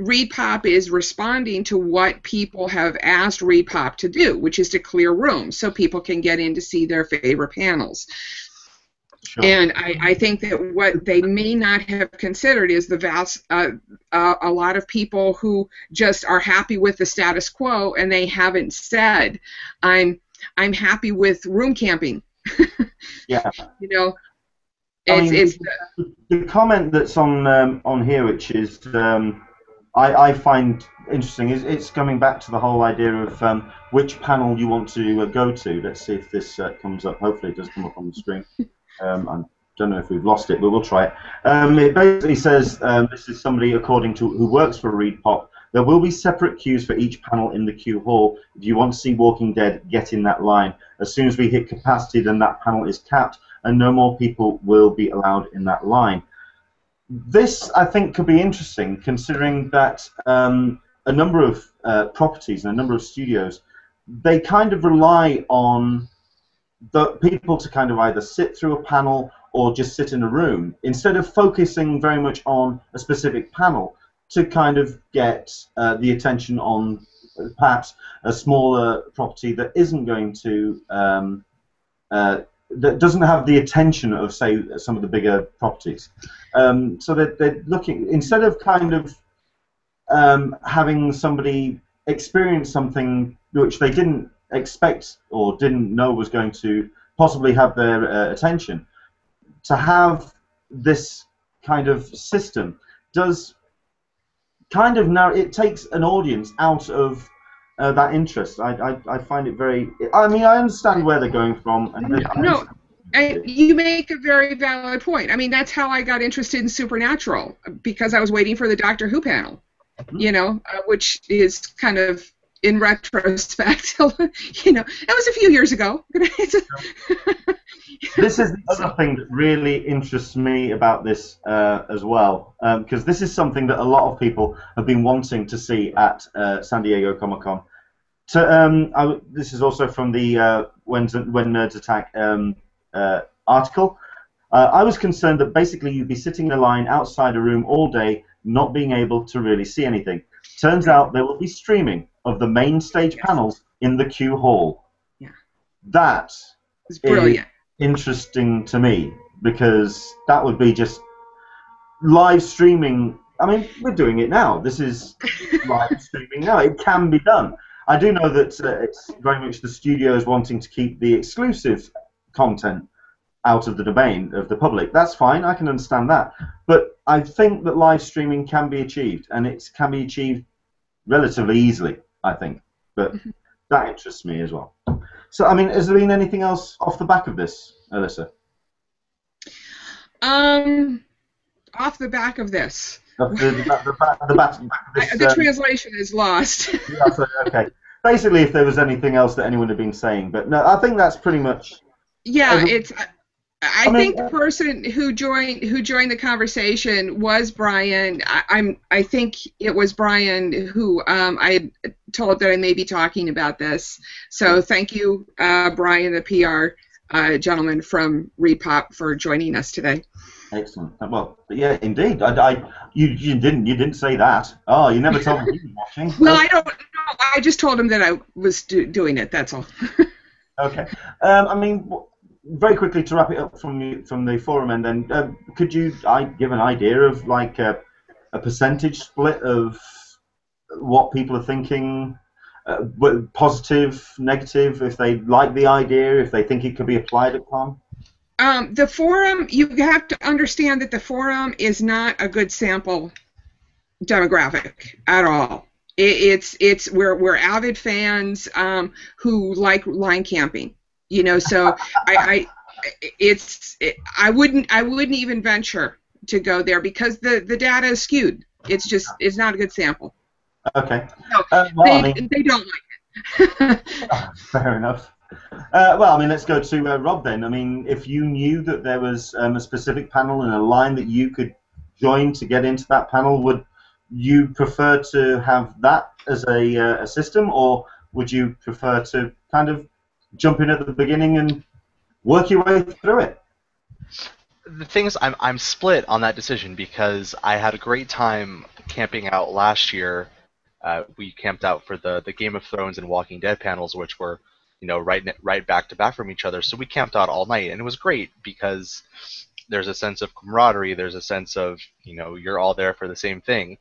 B: ReedPop is responding to what people have asked ReedPop to do, which is to clear rooms so people can get in to see their favorite panels. Sure. And I think that what they may not have considered is the vast a lot of people who just are happy with the status quo, and they haven't said I'm happy with room camping.
A: Yeah.
B: It's
A: the comment that's on here, which is I find interesting, is it's coming back to the whole idea of which panel you want to go to. Let's see if this comes up. Hopefully it does come up on the screen. I don't know if we've lost it, but we'll try it. It basically says, this is somebody according to who works for ReedPop, there will be separate queues for each panel in the queue hall. If you want to see Walking Dead, get in that line. As soon as we hit capacity, then that panel is capped, and no more people will be allowed in that line. This, I think, could be interesting, considering that a number of properties and a number of studios, they kind of rely on the people to kind of either sit through a panel or just sit in a room, instead of focusing very much on a specific panel to kind of get the attention on perhaps a smaller property that isn't going to, that doesn't have the attention of, say, some of the bigger properties. So that they're looking, instead of kind of having somebody experience something which they didn't expect or didn't know was going to possibly have their attention, to have this kind of system does kind of now, it takes an audience out of that interest. I find it very, I mean, I understand where they're going from. And
B: you make a very valid point. I mean, that's how I got interested in Supernatural, because I was waiting for the Doctor Who panel, which is kind of, in retrospect, that was a few years ago.
A: This is the other thing that really interests me about this as well, because this is something that a lot of people have been wanting to see at San Diego Comic-Con. This is also from the When Nerds Attack article. I was concerned that basically you'd be sitting in a line outside a room all day, not being able to really see anything. Turns out there will be streaming of the main stage panels in the queue hall.
B: Yeah.
A: That
B: is brilliant.
A: Interesting to me, because that would be just live streaming. I mean, we're doing it now. This is live streaming now. It can be done. I do know that it's very much the studios wanting to keep the exclusive content out of the domain of the public. That's fine. I can understand that. But I think that live streaming can be achieved, and it can be achieved relatively easily, I think. But that interests me as well. So, I mean, has there been anything else off the back of this, Alyssa?
B: Off the back of this.
A: The
B: translation is lost.
A: Yeah, so, okay. Basically, if there was anything else that anyone had been saying, but no, I think that's pretty much.
B: Yeah, it's. I think the person who joined the conversation was Brian. I think it was Brian who I told that I may be talking about this. So thank you, Brian, the PR gentleman from ReedPop, for joining us today.
A: Excellent. Well, yeah, indeed. You didn't say that. Oh, you never told me you were watching.
B: Well, I don't know. I just told him that I was doing it. That's all.
A: Okay. I mean, very quickly to wrap it up from the forum, and then could you give an idea of like a percentage split of what people are thinking, positive, negative, if they like the idea, if they think it could be applied at con?
B: The forum, you have to understand that the forum is not a good sample demographic at all. We're avid fans who like line camping, you know. So I wouldn't even venture to go there because the data is skewed. It's not a good sample.
A: Okay.
B: No,
A: well,
B: they don't like it.
A: Fair enough. Well, I mean, let's go to Rob then. I mean, if you knew that there was a specific panel and a line that you could join to get into that panel, would you prefer to have that as a system, or would you prefer to kind of jump in at the beginning and work your way through it?
D: The thing is, I'm split on that decision because I had a great time camping out last year. We camped out for the Game of Thrones and Walking Dead panels, which were, you know, right back to back from each other. So we camped out all night, and it was great because there's a sense of camaraderie. There's a sense of, you know, you're all there for the same thing.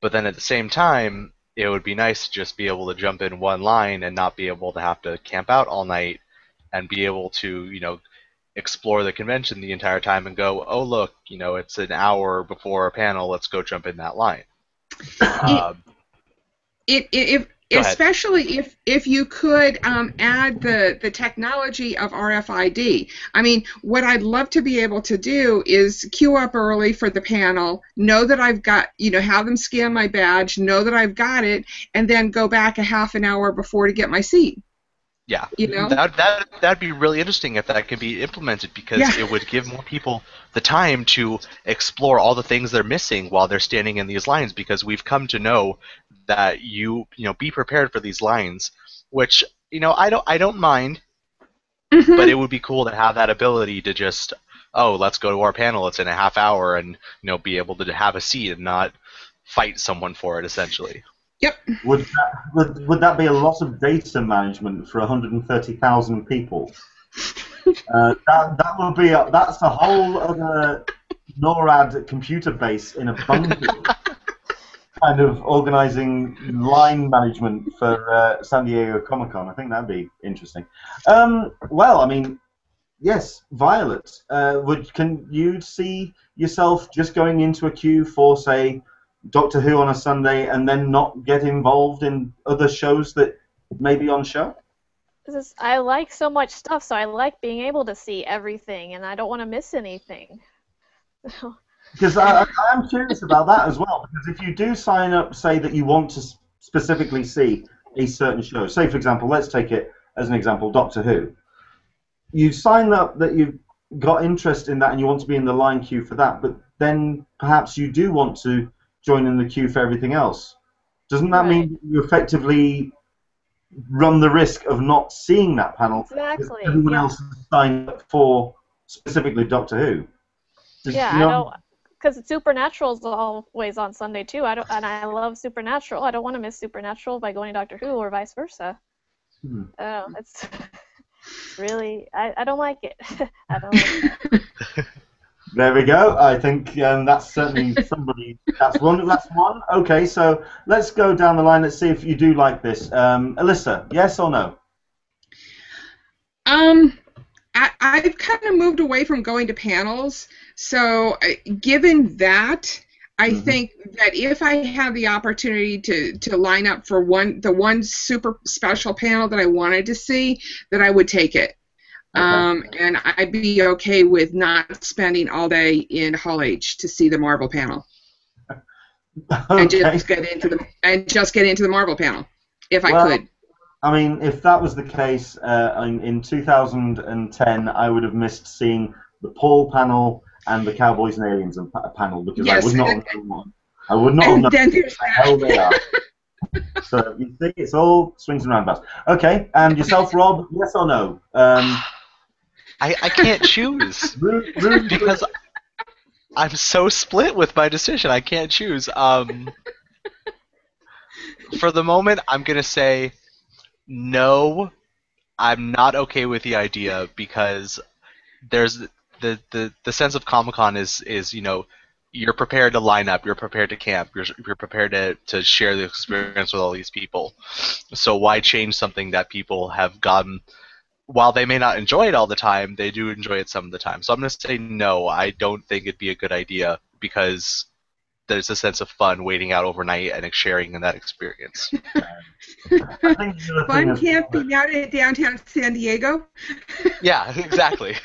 D: But then at the same time, it would be nice to just be able to jump in one line and not be able to have to camp out all night and be able to, you know, explore the convention the entire time and go, oh, look, you know, it's an hour before a panel, let's go jump in that line.
B: Especially if you could add the technology of RFID. I mean, what I'd love to be able to do is queue up early for the panel, know that I've got, you know, have them scan my badge, know that I've got it, and then go back a half an hour before to get my seat.
D: Yeah,
B: you know?
D: That'd be really interesting if that could be implemented, because it would give more people the time to explore all the things they're missing while they're standing in these lines, because we've come to know that you know, be prepared for these lines, which, you know, I don't mind, but it would be cool to have that ability to just, oh, let's go to our panel, it's in a half hour, and, you know, be able to have a seat and not fight someone for it, essentially.
B: Yep.
A: Would that be a lot of data management for 130,000 people? That would be that's a whole other NORAD computer base in a bunker, kind of organizing line management for San Diego Comic-Con. I think that'd be interesting. Well, I mean, yes, Violet. Can you see yourself just going into a queue for, say, Doctor Who on a Sunday and then not get involved in other shows that may be on show?
C: I like so much stuff, so I like being able to see everything, and I don't want to miss anything.
A: Because I'm curious about that as well, because if you do sign up, say that you want to specifically see a certain show, say for example, let's take it as an example, Doctor Who. You sign up that you've got interest in that and you want to be in the line queue for that, but then perhaps you do want to join in the queue for everything else. Doesn't that mean you effectively run the risk of not seeing that panel?
C: Exactly.
A: Because everyone else has signed up for specifically Doctor Who.
C: I don't, because Supernatural is always on Sunday too. And I love Supernatural. I don't want to miss Supernatural by going to Doctor Who or vice versa. It's really, I don't like it. I don't like it.
A: There we go. I think that's certainly somebody. That's one. Okay, so let's go down the line. Let's see if you do like this. Alyssa, yes or no?
B: I've kind of moved away from going to panels. So given that, I think that if I have the opportunity to line up for the one super special panel that I wanted to see, that I would take it. And I'd be okay with not spending all day in Hall H to see the Marvel panel, and just get into the Marvel panel if I could.
A: I mean, if that was the case, in 2010, I would have missed seeing the Paul panel and the Cowboys and Aliens panel, because I would not have known one. I would not have known what the hell they are. So you see, it's all swings and roundabouts. Okay, and yourself, Rob, yes or no?
D: I can't choose because I'm so split with my decision. I can't choose. For the moment, I'm gonna say no. I'm not okay with the idea, because there's the sense of Comic-Con is, you know, you're prepared to line up, you're prepared to camp, you're prepared to share the experience with all these people. So why change something that people have gotten? While they may not enjoy it all the time, they do enjoy it some of the time. So I'm going to say no, I don't think it'd be a good idea, because there's a sense of fun waiting out overnight and sharing in that experience.
A: I think the other thing
B: Fun
A: is-
B: camping out in downtown San Diego.
D: Yeah, exactly.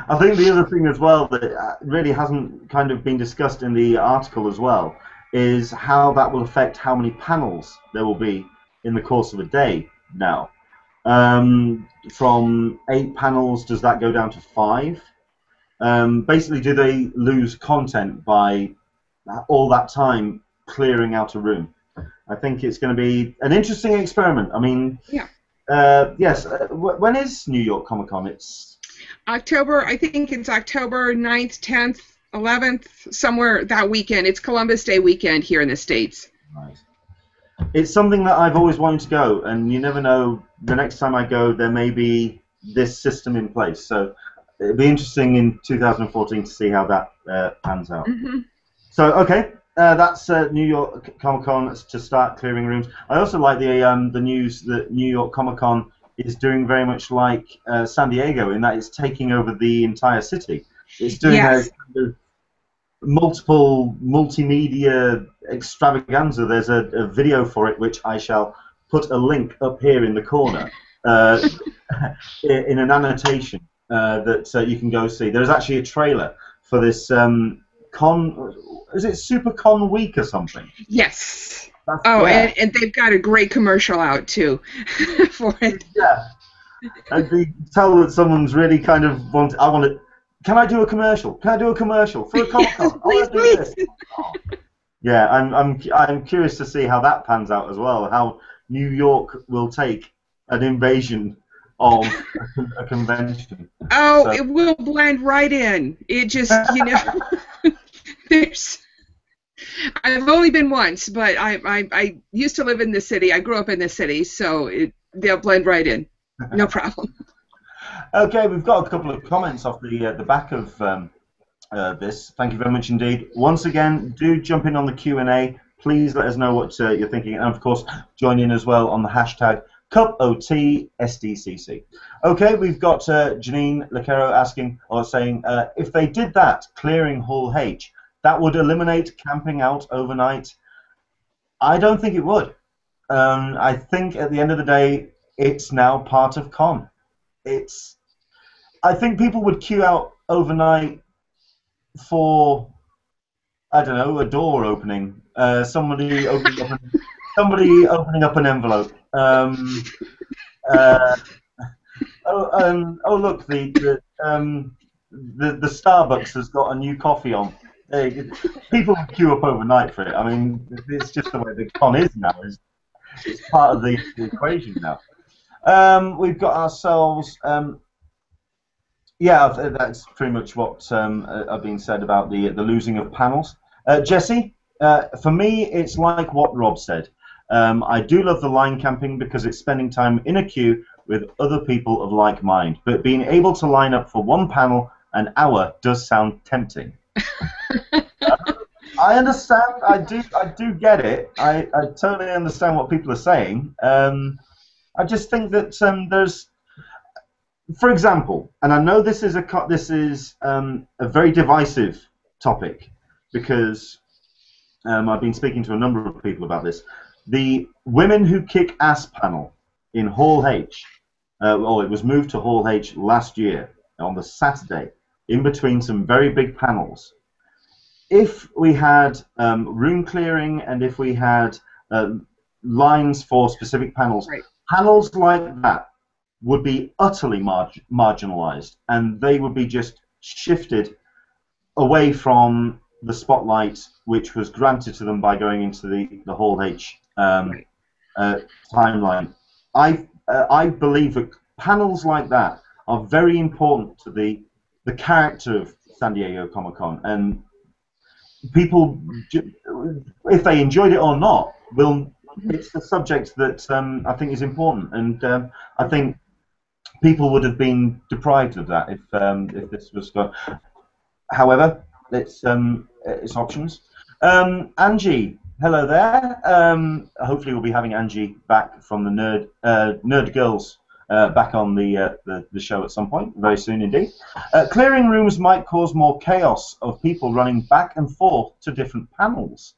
A: I think the other thing as well that really hasn't kind of been discussed in the article as well is how that will affect how many panels there will be in the course of a day now. From 8 panels, does that go down to 5? Basically, do they lose content by all that time clearing out a room? I think it's going to be an interesting experiment. I mean,
B: Yeah.
A: Yes. When is New York Comic Con? It's
B: October, I think it's October 9th, 10th, 11th, somewhere that weekend. It's Columbus Day weekend here in the States.
A: right. It's something that I've always wanted to go, and you never know. The next time I go, there may be this system in place. So it'll be interesting in 2014 to see how that pans out.
B: Mm-hmm.
A: So okay, that's New York Comic Con to start clearing rooms. I also like the news that New York Comic Con is doing very much like San Diego in that it's taking over the entire city. It's doing
B: Yes.
A: a kind of multiple multimedia extravaganza. There's a video for it which I shall put a link up here in the corner in an annotation that you can go see. There's actually a trailer for this con. Is it Super Con Week or something?
B: Yes.
A: That's,
B: Oh,
A: yeah.
B: and they've got a great commercial out, too, for it.
A: Yeah. And you tell that someone's really kind of I want to. Can I do a commercial? Can I do a commercial for a Comic Con? I want to do this. Oh. Yeah, I'm curious to see how that pans out as well. How New York will take an invasion of a convention.
B: Oh,
A: So-
B: it will blend right in. It just, there's. I've only been once, but I used to live in the city. I grew up in the city, so they'll blend right in. No problem.
A: Okay, we've got a couple of comments off the back of this. Thank you very much indeed. Once again, do jump in on the Q&A. Please let us know what you're thinking, and of course, join in as well on the hashtag #CupOTSDCC. Okay, we've got Janine Lecero asking or saying, if they did that, clearing Hall H, that would eliminate camping out overnight. I don't think it would. I think at the end of the day, it's now part of con. I think people would queue out overnight for, I don't know, a door opening, somebody opening up an envelope. Oh, look, the Starbucks has got a new coffee on. People would queue up overnight for it. I mean, it's just the way the con is now. It's part of the equation now. We've got ourselves. Yeah, that's pretty much what have been said about the losing of panels. Jesse, for me, it's like what Rob said. I do love the line camping because it's spending time in a queue with other people of like mind. But being able to line up for one panel an hour does sound tempting. I understand. I do get it. I totally understand what people are saying. I just think that there's, for example, and I know this is a very divisive topic because I've been speaking to a number of people about this. The Women Who Kick Ass panel in Hall H, it was moved to Hall H last year on the Saturday, in between some very big panels. If we had room clearing and if we had lines for specific panels,
B: Right.
A: Panels like that would be utterly marginalized, and they would be just shifted away from the spotlight which was granted to them by going into the Hall H timeline. I believe that panels like that are very important to the character of San Diego Comic-Con, and people, if they enjoyed it or not, it's the subject that I think is important, and I think people would have been deprived of that if this was gone. However, it's options. Angie, hello there. Hopefully we'll be having Angie back from the Nerd Girls back on the show at some point, very soon indeed. Clearing rooms might cause more chaos of people running back and forth to different panels.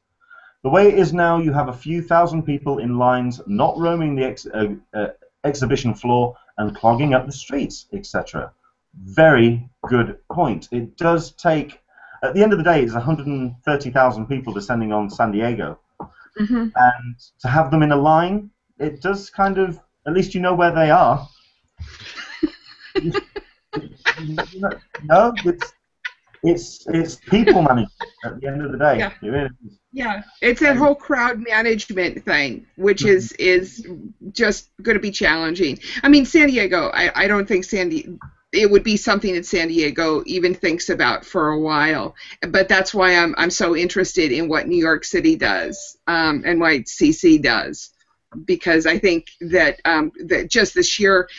A: The way it is now, you have a few thousand people in lines not roaming the exhibition floor and clogging up the streets, etc. Very good point. It does take, at the end of the day, it's 130,000 people descending on San Diego.
B: Mm-hmm.
A: And to have them in a line, it does kind of, at least you know where they are. No, it's people management at the end of the day.
B: Yeah.
A: It really is.
B: Yeah, it's that whole crowd management thing, which is just going to be challenging. I mean, San Diego, I don't think it would be something that San Diego even thinks about for a while. But that's why I'm so interested in what New York City does and what CC does, because I think that that just the sheer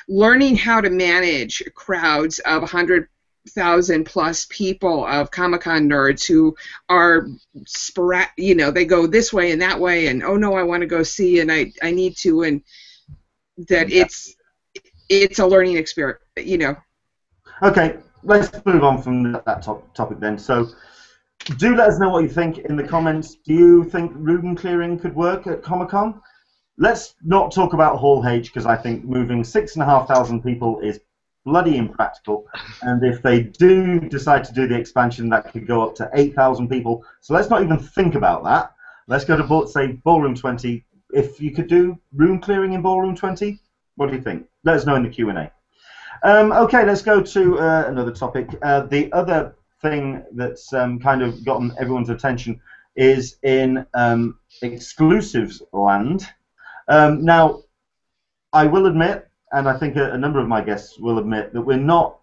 B: learning how to manage crowds of 100,000 plus people of Comic-Con nerds who are they go this way and that way, and oh no, I want to go see, and I need to, and that it's a learning experience,
A: Okay, let's move on from that topic then. So, do let us know what you think in the comments. Do you think room clearing could work at Comic-Con? Let's not talk about Hall H, because I think moving 6,500 people is bloody impractical, and if they do decide to do the expansion, that could go up to 8,000 people. So let's not even think about that. Let's go to say Ballroom 20. If you could do room clearing in Ballroom 20, what do you think? Let us know in the Q&A. Okay, let's go to another topic. The other thing that's kind of gotten everyone's attention is in exclusives land. Now, I will admit, and I think a number of my guests will admit, that we're not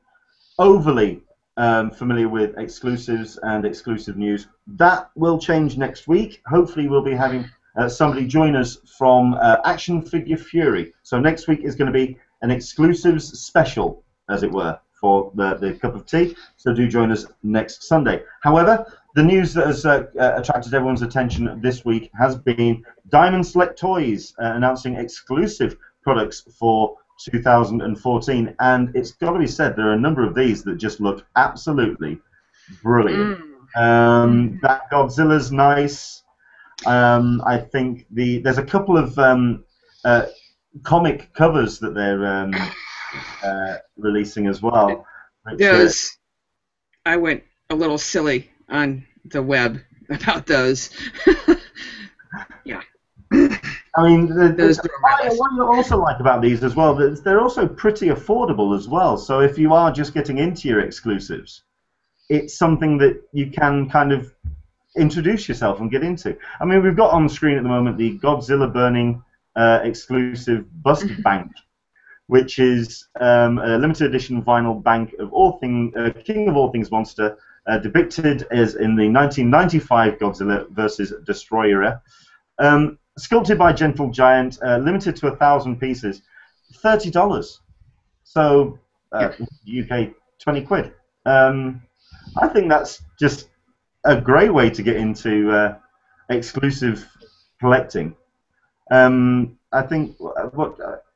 A: overly familiar with exclusives and exclusive news. That will change next week. Hopefully we'll be having somebody join us from Action Figure Fury. So next week is going to be an exclusives special, as it were, for the cup of tea. So do join us next Sunday. However, the news that has attracted everyone's attention this week has been Diamond Select Toys announcing exclusive products for 2014, and it's got to be said there are a number of these that just look absolutely brilliant. That Godzilla's nice. I think there's a couple of comic covers that they're releasing as well.
B: Those, I went a little silly on the web about those. Yeah.
A: I mean, what I also like about these as well, they're also pretty affordable as well. So if you are just getting into your exclusives, it's something that you can kind of introduce yourself and get into. I mean, we've got on the screen at the moment the Godzilla Burning exclusive bust bank, which is a limited edition vinyl bank of King of All Things monster, depicted as in the 1995 Godzilla versus Destroyer. Sculpted by Gentle Giant, limited to 1,000 pieces, $30. So UK 20 quid. I think that's just a great way to get into exclusive collecting. I think,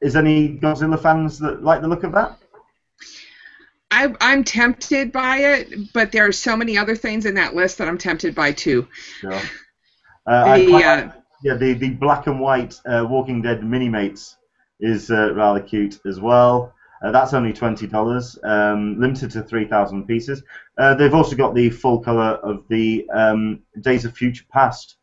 A: is any Godzilla fans that like the look of that?
B: I'm tempted by it, but there are so many other things in that list that I'm tempted by too.
A: Sure. The black and white Walking Dead Mini-Mates is rather cute as well. That's only $20, limited to 3,000 pieces. They've also got the full color of the Days of Future Past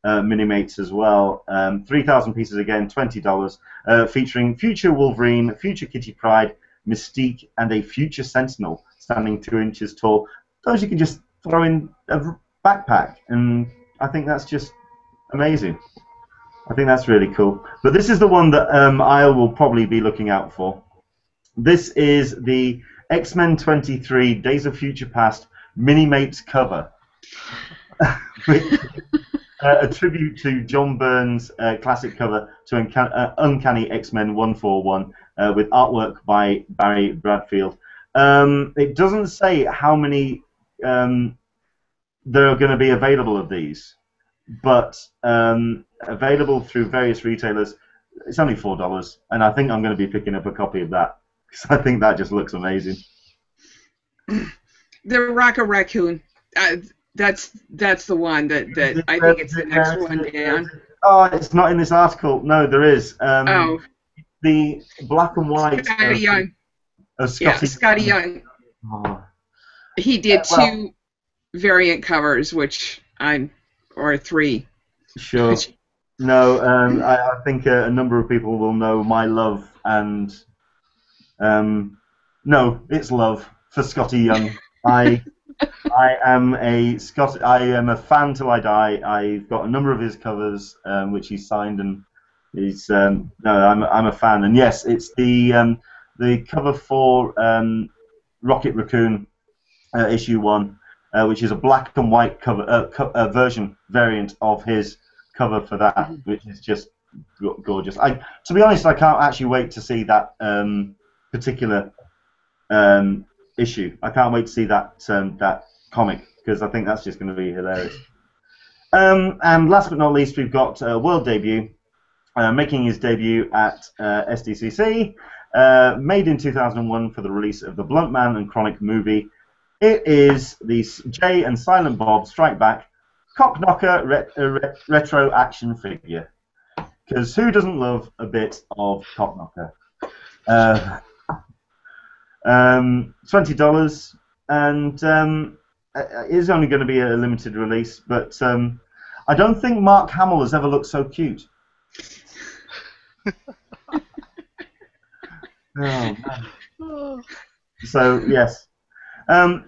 A: Mini-Mates as well. 3,000 pieces again, $20, featuring future Wolverine, future Kitty Pryde, Mystique, and a future Sentinel standing 2 inches tall. Those you can just throw in a backpack, and I think that's just amazing. I think that's really cool. But this is the one that I will probably be looking out for. This is the X-Men 23 Days of Future Past Mini-Mates cover. A tribute to John Byrne's classic cover to Uncanny X-Men 141 with artwork by Barry Bradfield. It doesn't say how many there are going to be available of these, but available through various retailers. It's only $4, and I think I'm going to be picking up a copy of that because I think that just looks amazing.
B: The Rocket Raccoon. That's the one that I think it's the next one down.
A: Oh, it's not in this article. No, there is.
B: Oh.
A: The black and white.
B: Scotty Young. Scotty Young.
A: Oh.
B: He did two variant covers, or three.
A: Sure. No, I think a number of people will know my love and no, it's love for Scotty Young. I am a fan till I die. I've got a number of his covers which he's signed, and he's I'm a fan. And yes, it's the cover for Rocket Raccoon issue 1, which is a black and white cover variant of his cover for that, which is just gorgeous. To be honest, I can't actually wait to see that particular issue. I can't wait to see that comic because I think that's just going to be hilarious. And last but not least, we've got a world debut, making his debut at SDCC, made in 2001 for the release of the Blunt Man and Chronic movie. It is the Jay and Silent Bob Strike Back Cockknocker retro action figure. Because who doesn't love a bit of Cockknocker? $20, and it is only going to be a limited release, but I don't think Mark Hamill has ever looked so cute. Oh, man. So, yes. I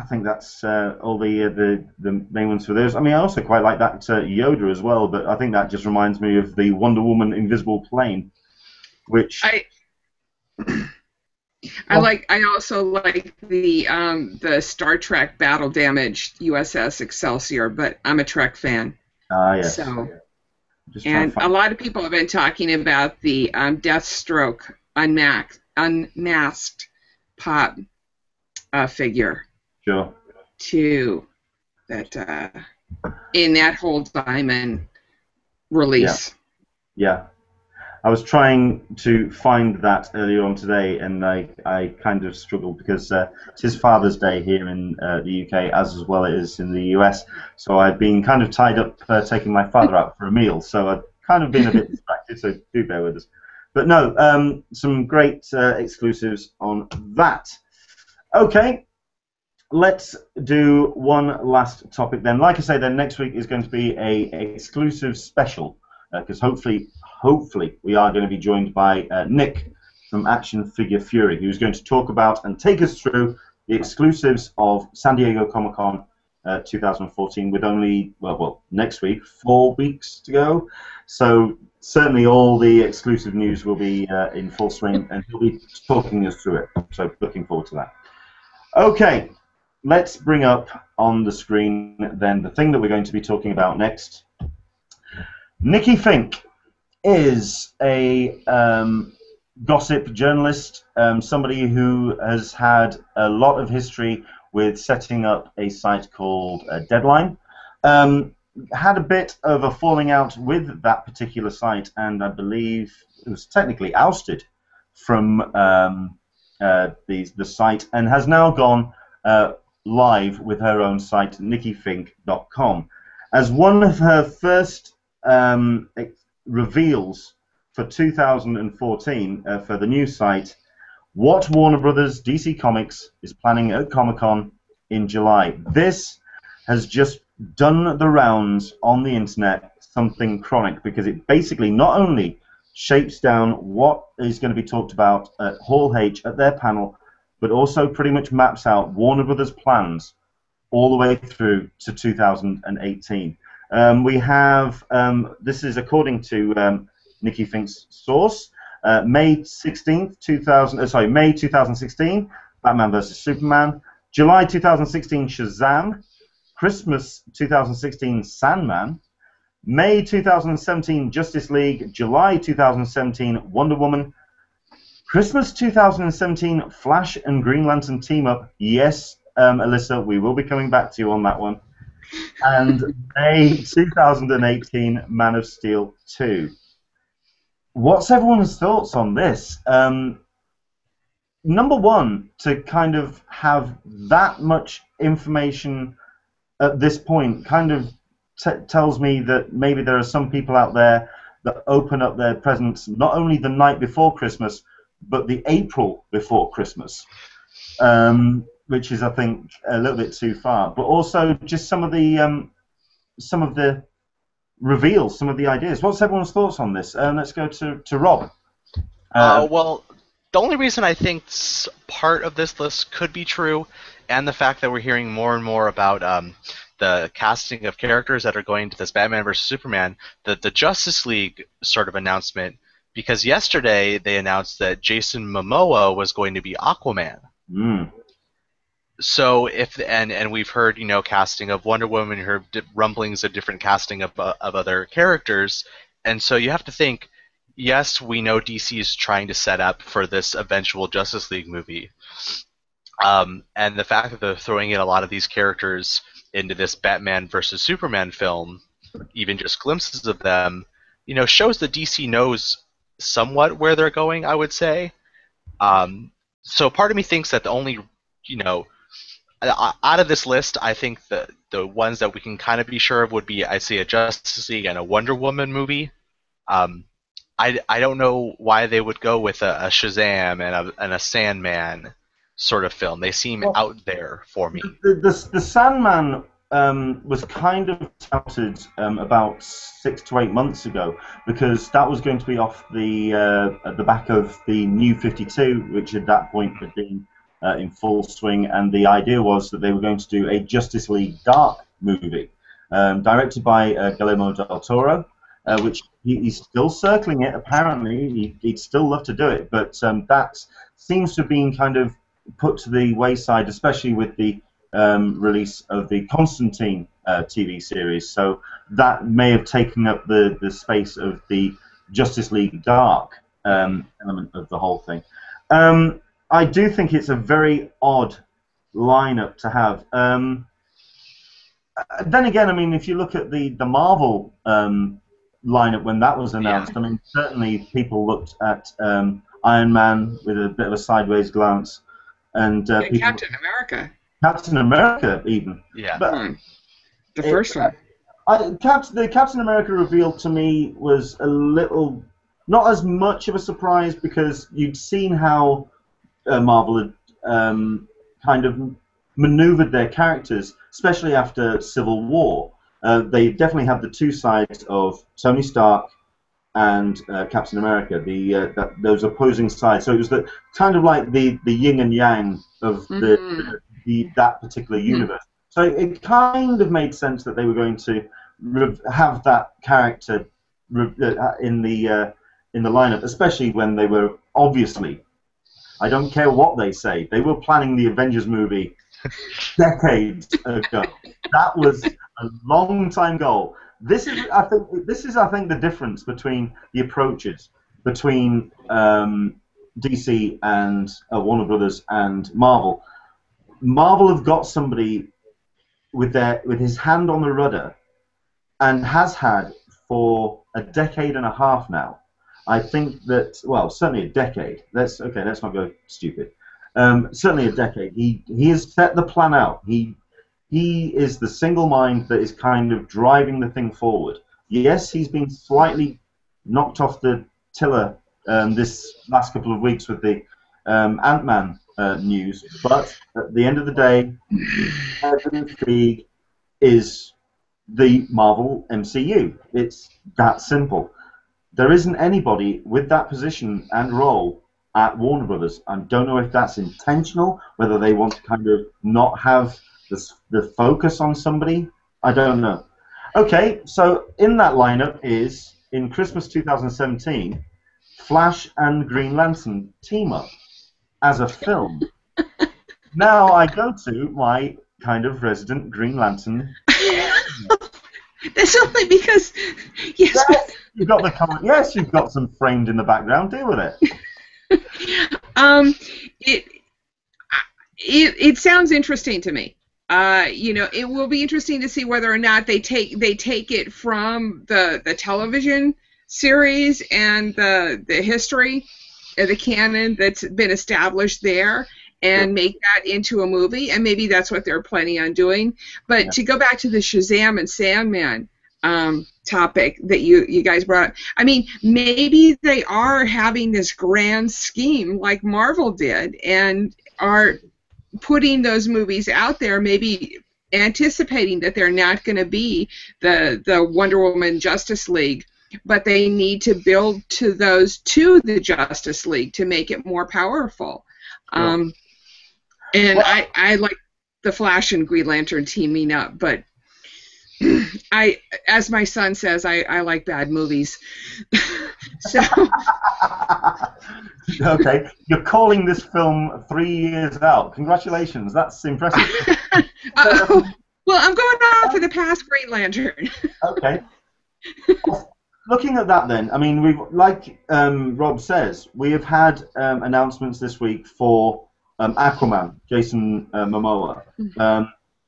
A: think that's all the main ones for those. I mean, I also quite like that Yoda as well, but I think that just reminds me of the Wonder Woman Invisible Plane, which
B: I also like the Star Trek Battle Damaged USS Excelsior, but I'm a Trek fan.
A: Yes.
B: So, and a lot of people have been talking about the Deathstroke unmasked pop figure.
A: Sure.
B: Too. That in that whole diamond release.
A: Yeah. I was trying to find that earlier on today, and I kind of struggled because it's his Father's Day here in the UK, as well it is in the US. So I've been kind of tied up taking my father out for a meal, so I've kind of been a bit distracted, so do bear with us. But no, some great exclusives on that. Okay, let's do one last topic then. Like I say, then next week is going to be a exclusive special, because hopefully we are going to be joined by Nick from Action Figure Fury, who's going to talk about and take us through the exclusives of San Diego Comic-Con 2014 with only, well, next week, 4 weeks to go. So certainly all the exclusive news will be in full swing, and he'll be talking us through it. So looking forward to that. Okay, let's bring up on the screen then the thing that we're going to be talking about next. Nikki Fink is a gossip journalist, somebody who has had a lot of history with setting up a site called Deadline. Had a bit of a falling out with that particular site, and I believe it was technically ousted from the site, and has now gone live with her own site, NikkiFink.com. As one of her first reveals for 2014 for the new site, what Warner Brothers DC Comics is planning at Comic-Con in July. This has just done the rounds on the internet, something chronic, because it basically not only shapes down what is going to be talked about at Hall H at their panel, but also pretty much maps out Warner Brothers' plans all the way through to 2018. We have, this is according to Nikki Fink's source, May 2016, Batman vs. Superman, July 2016, Shazam, Christmas 2016, Sandman, May 2017, Justice League, July 2017, Wonder Woman, Christmas 2017, Flash and Green Lantern team up. Yes, Alyssa, we will be coming back to you on that one. and May 2018, Man of Steel 2. What's everyone's thoughts on this? Number one, to kind of have that much information at this point kind of tells me that maybe there are some people out there that open up their presents not only the night before Christmas, but the April before Christmas, which is, I think, a little bit too far. But also just some of the reveals, some of the ideas. What's everyone's thoughts on this? Let's go to Rob.
D: Well, the only reason I think part of this list could be true, and the fact that we're hearing more and more about the casting of characters that are going to this Batman vs. Superman, the Justice League sort of announcement, because yesterday they announced that Jason Momoa was going to be Aquaman. So and we've heard casting of Wonder Woman, heard rumblings of different casting of other characters, and so you have to think. Yes, we know DC is trying to set up for this eventual Justice League movie, and the fact that they're throwing in a lot of these characters into this Batman versus Superman film, even just glimpses of them, shows that DC knows somewhat where they're going, I would say. So part of me thinks that the only, out of this list, I think the ones that we can kind of be sure of would be, I see, a Justice League and a Wonder Woman movie. I don't know why they would go with a Shazam and a Sandman sort of film. They seem out there for me.
A: The Sandman was kind of touted about 6 to 8 months ago, because that was going to be off at the back of the New 52, which at that point had been in full swing, and the idea was that they were going to do a Justice League Dark movie, directed by Guillermo del Toro. Which he's still circling it, apparently. He'd still love to do it, but that seems to have been kind of put to the wayside, especially with the release of the Constantine TV series. So that may have taken up the space of the Justice League Dark element of the whole thing. I do think it's a very odd lineup to have. Then again, I mean, if you look at the Marvel lineup when that was announced, I mean, certainly people looked at Iron Man with a bit of a sideways glance, and
B: Captain America.
A: Captain America, even.
D: Yeah.
A: But
B: the first one.
A: The Captain America reveal to me was a little, not as much of a surprise, because you'd seen how Marvel had kind of maneuvered their characters, especially after Civil War. They definitely had the two sides of Tony Stark and Captain America, those opposing sides. So it was kind of like the yin and yang of that particular universe. So it kind of made sense that they were going to have that character in the lineup, especially when they were obviously, I don't care what they say, they were planning the Avengers movie decades ago. That was a long time goal. This is, I think, the difference between the approaches between DC and Warner Brothers and Marvel. Marvel have got somebody with his hand on the rudder, and has had for a decade and a half now. I think that, well, certainly a decade. Let's not go stupid. Certainly a decade. He has set the plan out. He is the single mind that is kind of driving the thing forward. Yes, he's been slightly knocked off the tiller this last couple of weeks with the Ant-Man news, but at the end of the day, Kevin Feige is the Marvel MCU. It's that simple. There isn't anybody with that position and role at Warner Brothers. I don't know if that's intentional, whether they want to kind of not have the focus on somebody. I don't know. Okay, so in that lineup is, in Christmas 2017, Flash and Green Lantern team up as a film. Now I go to my kind of resident Green Lantern.
B: That's only because, yes,
A: you've got the comment. Yes, you've got some framed in the background. Deal with it.
B: It sounds interesting to me. You know, it will be interesting to see whether or not they take it from the television series and the history, the canon that's been established there, and make that into a movie, and maybe that's what they're planning on doing. But to go back to the Shazam and Sandman topic that you guys brought up, I mean, maybe they are having this grand scheme like Marvel did, and are putting those movies out there, maybe anticipating that they're not going to be the Wonder Woman Justice League, but they need to build to the Justice League to make it more powerful. And I like the Flash and Green Lantern teaming up, but as my son says, I like bad movies. So.
A: Okay, you're calling this film 3 years out. Congratulations, that's impressive.
B: Well, I'm going on for the past Green Lantern.
A: Okay. Looking at that then, I mean, we've, like Rob says, we have had announcements this week for Aquaman, Jason Momoa,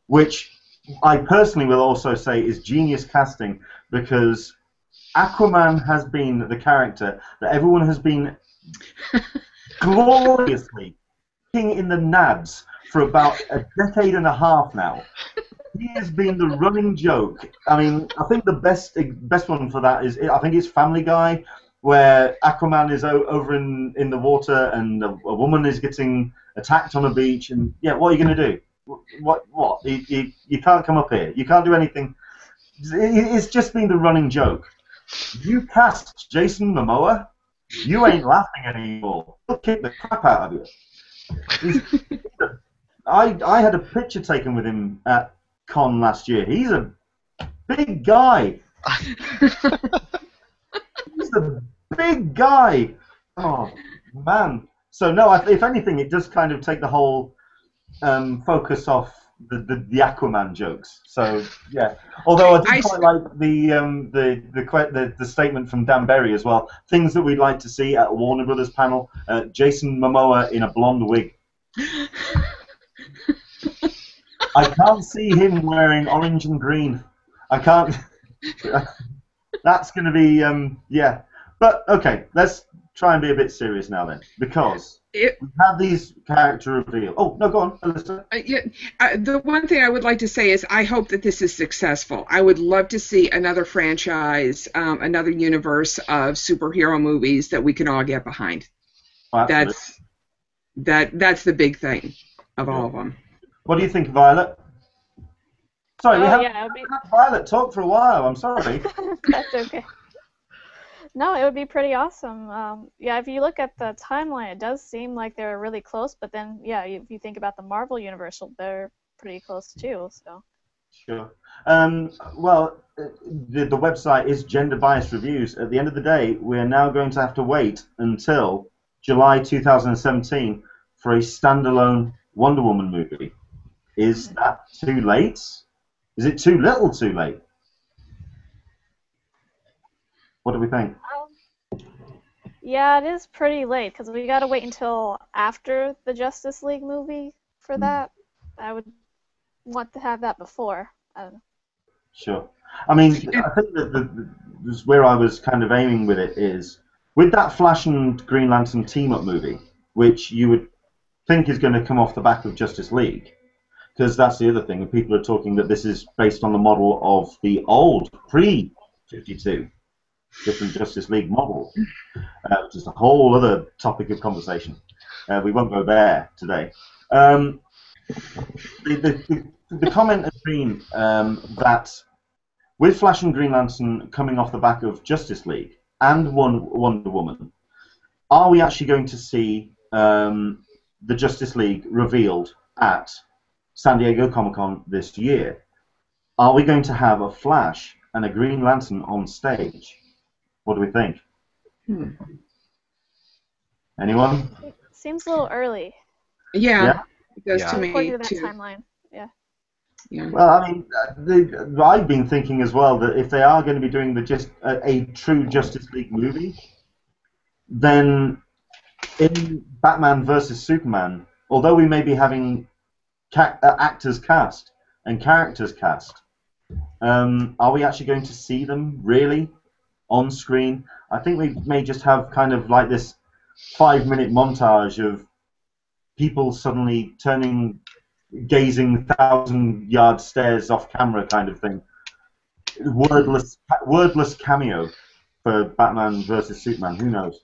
A: which I personally will also say is genius casting, because Aquaman has been the character that everyone has been gloriously kicking in the nabs for about a decade and a half now. He has been the running joke. I mean, I think the best one for that is, I think it's Family Guy, where Aquaman is over in the water and a woman is getting attacked on a beach, and yeah, what are you going to do? What? You can't come up here. You can't do anything. It's just been the running joke. You cast Jason Momoa, you ain't laughing anymore. He'll kick the crap out of you. I had a picture taken with him at Con last year. He's a big guy. He's a big guy. Oh, man. So, no, if anything, it does kind of take the whole focus off the Aquaman jokes. So, yeah. Although I do quite like the statement from Dan Berry as well. Things that we'd like to see at a Warner Brothers panel. Jason Momoa in a blonde wig. I can't see him wearing orange and green. I can't. That's going to be, yeah. But, okay, let's try and be a bit serious now then. Because we have these character reveals. Oh, no, go on, Alyssa.
B: The one thing I would like to say is I hope that this is successful. I would love to see another franchise, another universe of superhero movies that we can all get behind. Absolutely. That's the big thing of all of them.
A: What do you think, Violet? Sorry, we haven't had Violet talk for a while. I'm sorry.
C: That's okay. No, it would be pretty awesome. Yeah, if you look at the timeline, it does seem like they're really close. But then, yeah, if you think about the Marvel Universe, they're pretty close too. So.
A: Sure. Well, the website is Gender Biased Reviews. At the end of the day, we're now going to have to wait until July 2017 for a standalone Wonder Woman movie. Is that too late? Is it too little too late? What do we think?
C: Yeah, it is pretty late, because we got to wait until after the Justice League movie for that. I would want to have that before. I don't know.
A: Sure. I mean, I think that where I was kind of aiming with it is, with that Flash and Green Lantern team-up movie, which you would think is going to come off the back of Justice League, because that's the other thing. People are talking that this is based on the model of the old, pre-52, different Justice League model, which is a whole other topic of conversation. We won't go there today. The comment has been that with Flash and Green Lantern coming off the back of Justice League and Wonder Woman, are we actually going to see the Justice League revealed at San Diego Comic-Con this year? Are we going to have a Flash and a Green Lantern on stage? What do we think? Anyone?
C: It seems a little early.
B: Yeah. It goes to me
C: according to that
B: too.
C: timeline. Yeah.
A: Well, I mean, I've been thinking as well that if they are going to be doing a true Justice League movie, then in Batman versus Superman, although we may be having actors cast and characters cast. Are we actually going to see them really on screen? I think we may just have kind of like this 5-minute montage of people suddenly gazing 1,000-yard stares off camera kind of thing. Wordless cameo for Batman versus Superman. Who knows?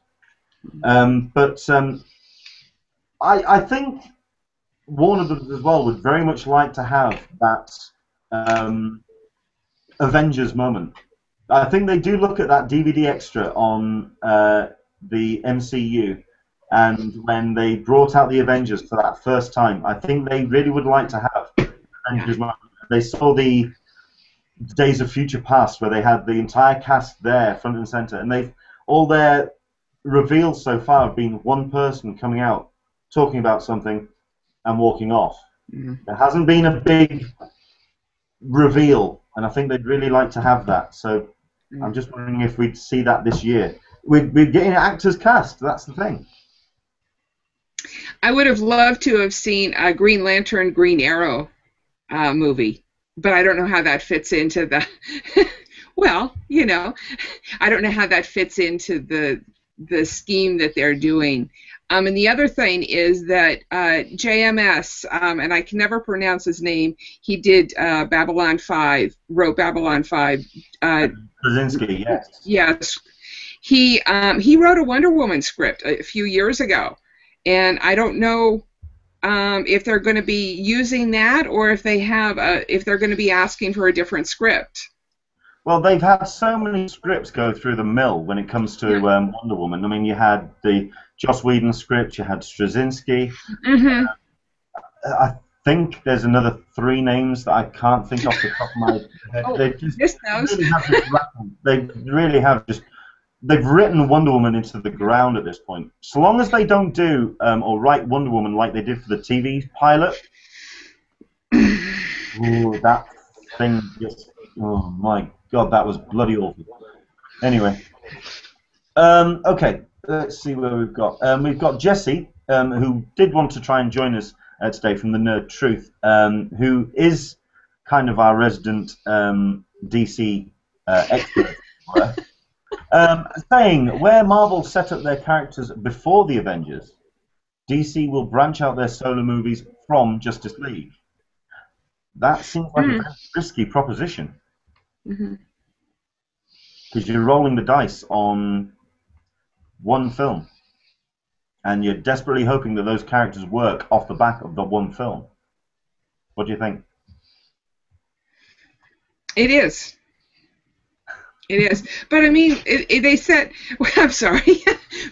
A: I think Warner Brothers as well would very much like to have that Avengers moment. I think they do look at that DVD extra on the MCU, and when they brought out the Avengers for that first time, I think they really would like to have Avengers moment. They saw the Days of Future Past where they had the entire cast there, front and center, and all their reveals so far have been one person coming out, talking about something, and walking off. There hasn't been a big reveal, and I think they'd really like to have that. So I'm just wondering if we'd see that this year. We're getting actors cast. That's the thing.
B: I would have loved to have seen a Green Lantern, Green Arrow movie, but I don't know how that fits into the. Well, I don't know how that fits into the scheme that they're doing. And the other thing is that JMS, and I can never pronounce his name, he did Babylon 5, wrote Babylon 5.
A: Krasinski, yes.
B: Yes. He wrote a Wonder Woman script a few years ago, and I don't know if they're going to be using that or if they're going to be asking for a different script.
A: Well, they've had so many scripts go through the mill when it comes to Wonder Woman. I mean, you had the Joss Whedon script, you had Straczynski. I think there's another 3 names that I can't think off the top of my head. They've written Wonder Woman into the ground at this point. So long as they don't do or write Wonder Woman like they did for the TV pilot, that thing just, oh my God, that was bloody awful. Anyway, okay, let's see where we've got. We've got Jesse, who did want to try and join us today from the Nerd Truth, who is kind of our resident DC expert, saying where Marvel set up their characters before the Avengers, DC will branch out their solo movies from Justice League. That seems like a very risky proposition. Because you're rolling the dice on one film, and you're desperately hoping that those characters work off the back of the one film. What do you think?
B: It is. It is. But I mean, they set. Well, I'm sorry,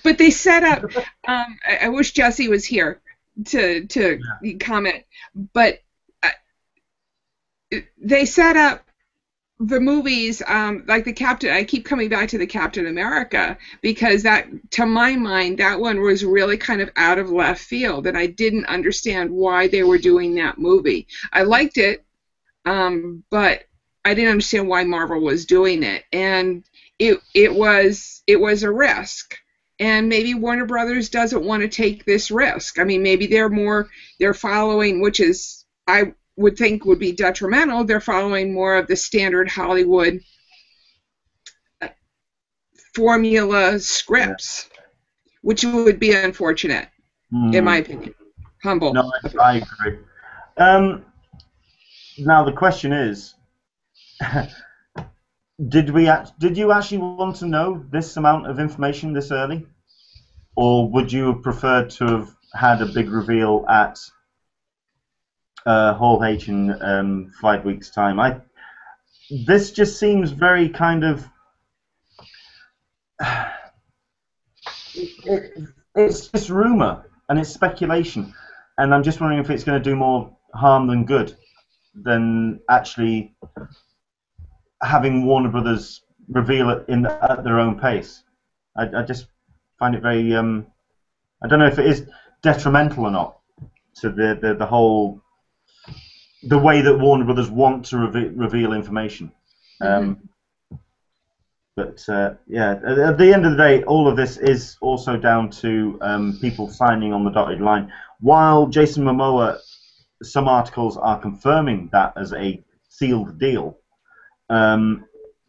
B: but they set up. I wish Jesse was here to comment, but they set up the movies like the Captain. I keep coming back to the Captain America because that, to my mind, that one was really kind of out of left field, and I didn't understand why they were doing that movie. I liked it, but I didn't understand why Marvel was doing it, and it was a risk. And maybe Warner Brothers doesn't want to take this risk. I mean, maybe they're following, which is I would think would be detrimental. They're following more of the standard Hollywood formula scripts, which would be unfortunate, in my opinion. Humble.
A: No, I agree. Now the question is, did you actually want to know this amount of information this early, or would you have preferred to have had a big reveal at Hall H in 5 weeks' time? This just seems very kind of. It's just rumor and it's speculation, and I'm just wondering if it's going to do more harm than good, than actually having Warner Brothers reveal it at their own pace. I just find it very. I don't know if it is detrimental or not to the whole. The way that Warner Brothers want to reveal information. But yeah, at the end of the day, all of this is also down to people signing on the dotted line. While Jason Momoa some articles are confirming that as a sealed deal.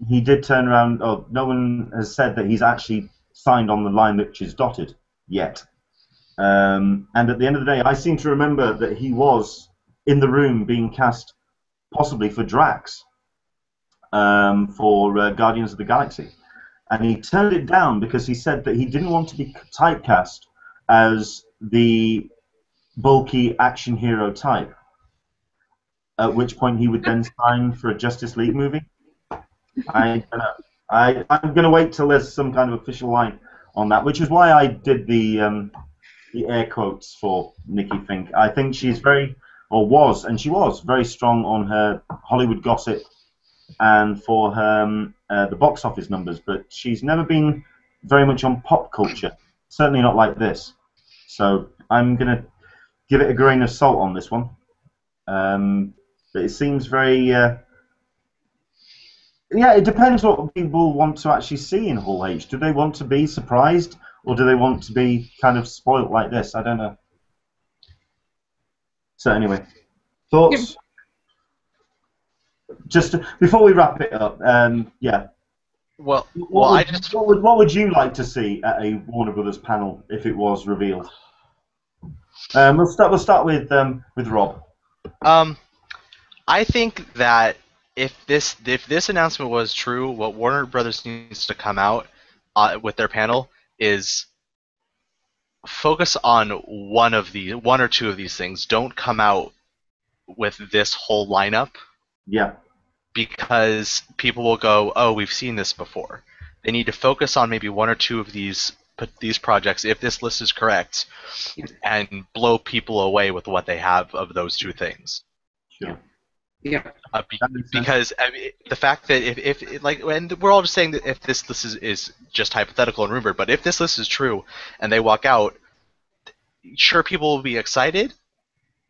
A: He did turn around. Oh, no one has said that he's actually signed on the line which is dotted yet. And at the end of the day, I seem to remember that he was in the room being cast possibly for Drax for Guardians of the Galaxy. And he turned it down because he said that he didn't want to be typecast as the bulky action hero type, at which point he would then sign for a Justice League movie. I don't know. I'm going to wait till there's some kind of official line on that, which is why I did the air quotes for Nikki Fink. I think she's very, or was, and she was very strong on her Hollywood gossip and for her the box office numbers, but she's never been very much on pop culture. Certainly not like this. So I'm going to give it a grain of salt on this one. But it seems very... yeah, it depends what people want to actually see in Hall H. Do they want to be surprised, or do they want to be kind of spoilt like this? I don't know. So anyway, thoughts? Just before we wrap it up, yeah.
D: Well,
A: what would you like to see at a Warner Brothers panel if it was revealed? We'll start with Rob.
D: I think that if this announcement was true, what Warner Brothers needs to come out with their panel is focus on one or two of these things. Don't come out with this whole lineup.
A: Yeah.
D: Because people will go, oh, we've seen this before. They need to focus on maybe one or two of these projects, if this list is correct, and blow people away with what they have of those two things.
A: Sure.
B: Yeah.
D: Because I mean, the fact that if like, and we're all just saying that if this list is just hypothetical and rumored, but if this list is true and they walk out, sure, people will be excited,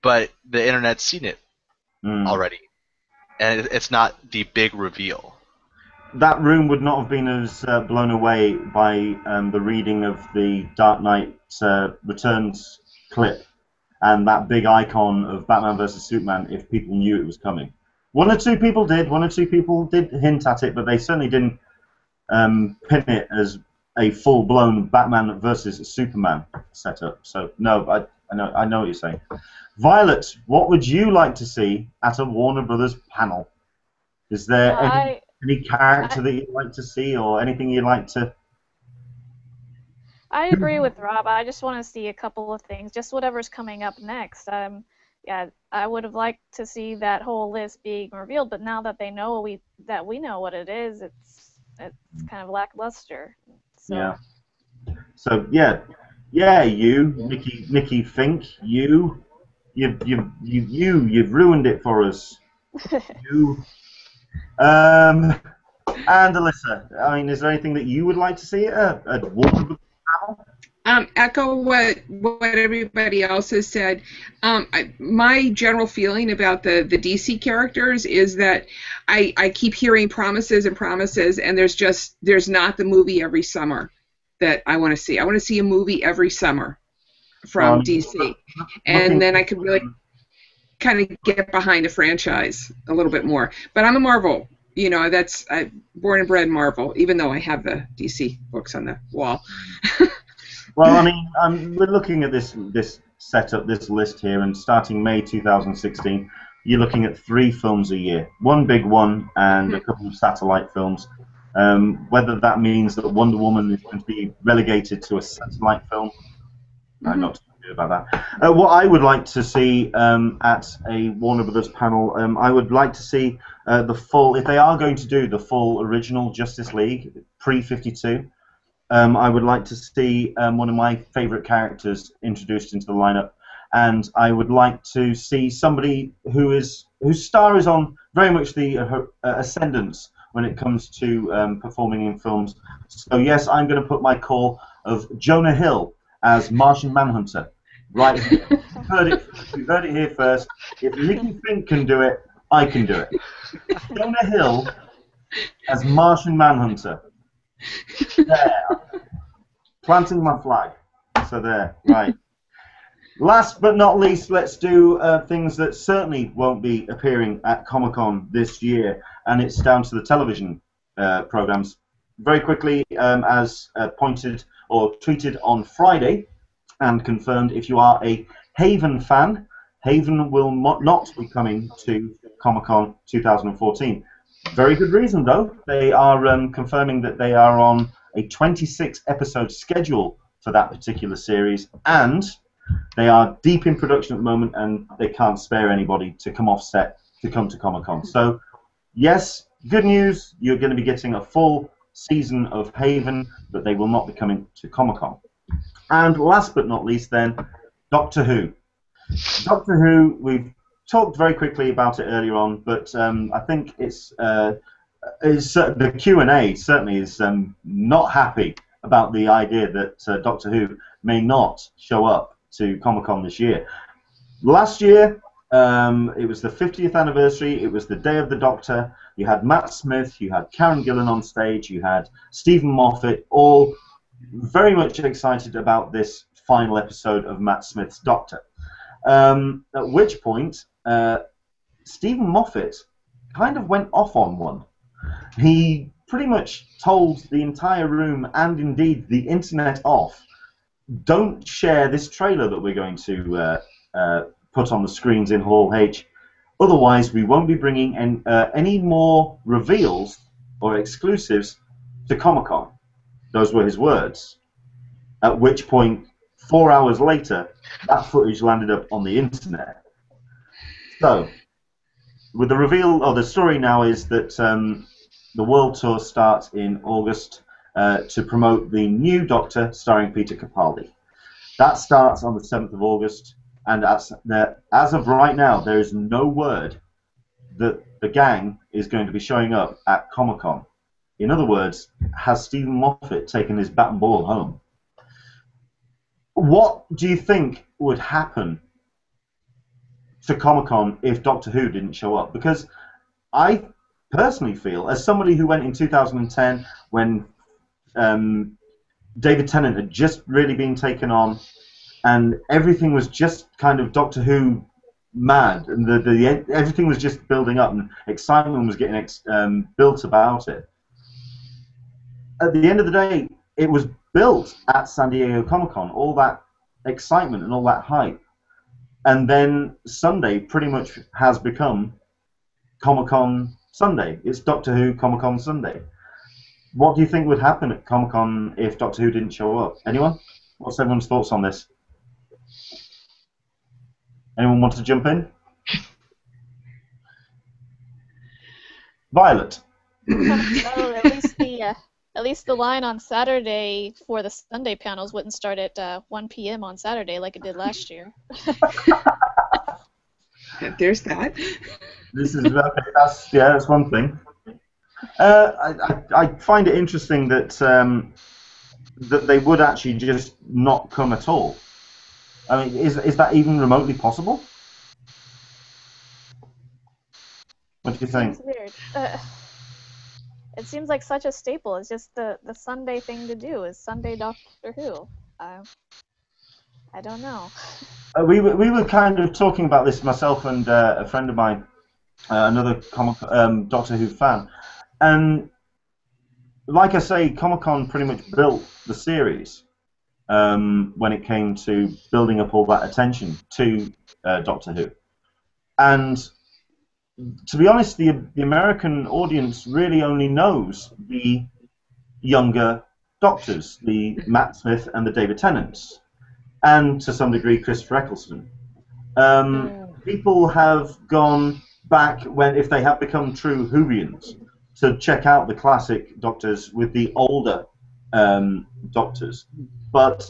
D: but the internet's seen it already. And it's not the big reveal.
A: That room would not have been as blown away by the reading of the Dark Knight Returns clip and that big icon of Batman vs Superman if people knew it was coming. One or two people did hint at it, but they certainly didn't pin it as a full-blown Batman versus Superman setup. So no, I know what you're saying. Violet, what would you like to see at a Warner Brothers panel? Is there any character that you'd like to see, or anything you'd like to...
C: I agree with Rob. I just want to see a couple of things, just whatever's coming up next. Yeah, I would have liked to see that whole list being revealed, but now that we know what it is, it's kind of lackluster. So.
A: Yeah. So yeah, you, Nikki Fink, you've ruined it for us. You, and Alyssa, I mean, is there anything that you would like to see at Warner Brothers panel?
B: Echo what everybody else has said. My general feeling about the DC characters is that I keep hearing promises and promises, and there's not the movie every summer that I want to see. I want to see a movie every summer from DC, and then I could really kind of get behind a franchise a little bit more. But I'm a Marvel, that's born and bred Marvel, even though I have the DC books on the wall.
A: Well, I mean, we're looking at this setup, this list here, and starting May 2016, you're looking at 3 films a year, one big one and a couple of satellite films. Whether that means that Wonder Woman is going to be relegated to a satellite film, I'm not sure about that. What I would like to see at a Warner Brothers panel, I would like to see the full, if they are going to do the full original Justice League, pre-52, I would like to see one of my favourite characters introduced into the lineup, and I would like to see somebody whose star is on very much the ascendance when it comes to performing in films. So yes, I'm going to put my call of Jonah Hill as Martian Manhunter. Right here. You've heard it here first. If Nikki Fink can do it, I can do it. Jonah Hill as Martian Manhunter. There. Planting my flag. So there. Right. Last but not least, let's do things that certainly won't be appearing at Comic-Con this year, and it's down to the television programs. Very quickly, as pointed or tweeted on Friday and confirmed, if you are a Haven fan, Haven will not be coming to Comic-Con 2014. Very good reason, though. They are confirming that they are on a 26-episode schedule for that particular series, and they are deep in production at the moment, and they can't spare anybody to come off set to come to Comic-Con. So, yes, good news, you're going to be getting a full season of Haven, but they will not be coming to Comic-Con. And last but not least, then, Doctor Who. Doctor Who, we've talked very quickly about it earlier on, but I think it's the Q&A certainly is not happy about the idea that Doctor Who may not show up to Comic-Con this year. Last year, it was the 50th anniversary, it was the Day of the Doctor, you had Matt Smith, you had Kieron Gillen on stage, you had Stephen Moffat, all very much excited about this final episode of Matt Smith's Doctor. At which point, Stephen Moffat kind of went off on one. He pretty much told the entire room, and indeed the internet, off, don't share this trailer that we're going to put on the screens in Hall H. Otherwise, we won't be bringing any more reveals or exclusives to Comic-Con. Those were his words. At which point, 4 hours later, that footage landed up on the internet. So, with the reveal, or the story now is that the World Tour starts in August to promote the new Doctor starring Peter Capaldi. That starts on the 7th of August, and as of right now, there is no word that the gang is going to be showing up at Comic-Con. In other words, has Stephen Moffat taken his bat and ball home? What do you think would happen to Comic-Con if Doctor Who didn't show up? Because I personally feel, as somebody who went in 2010 when David Tennant had just really been taken on, and everything was just kind of Doctor Who mad, and everything was just building up, and excitement was getting built about it. At the end of the day, it was built at San Diego Comic-Con, all that excitement and all that hype. And then Sunday pretty much has become Comic-Con Sunday. It's Doctor Who Comic-Con Sunday. What do you think would happen at Comic-Con if Doctor Who didn't show up? Anyone? What's everyone's thoughts on this? Anyone want to jump in? Violet.
C: Oh, at least the line on Saturday for the Sunday panels wouldn't start at 1 p.m. on Saturday like it did last year.
B: There's that.
A: This is that's one thing. I find it interesting that that they would actually just not come at all. I mean, is that even remotely possible? What do you think?
C: It's weird. It seems like such a staple. It's just the Sunday thing to do is Sunday Doctor Who. I don't know.
A: We were kind of talking about this, myself and a friend of mine, another Doctor Who fan, and like I say, Comic-Con pretty much built the series when it came to building up all that attention to Doctor Who, and to be honest, the American audience really only knows the younger Doctors, the Matt Smith and the David Tennants, and to some degree Christopher Eccleston. People have gone back if they have become true Whovians to check out the classic Doctors with the older Doctors. But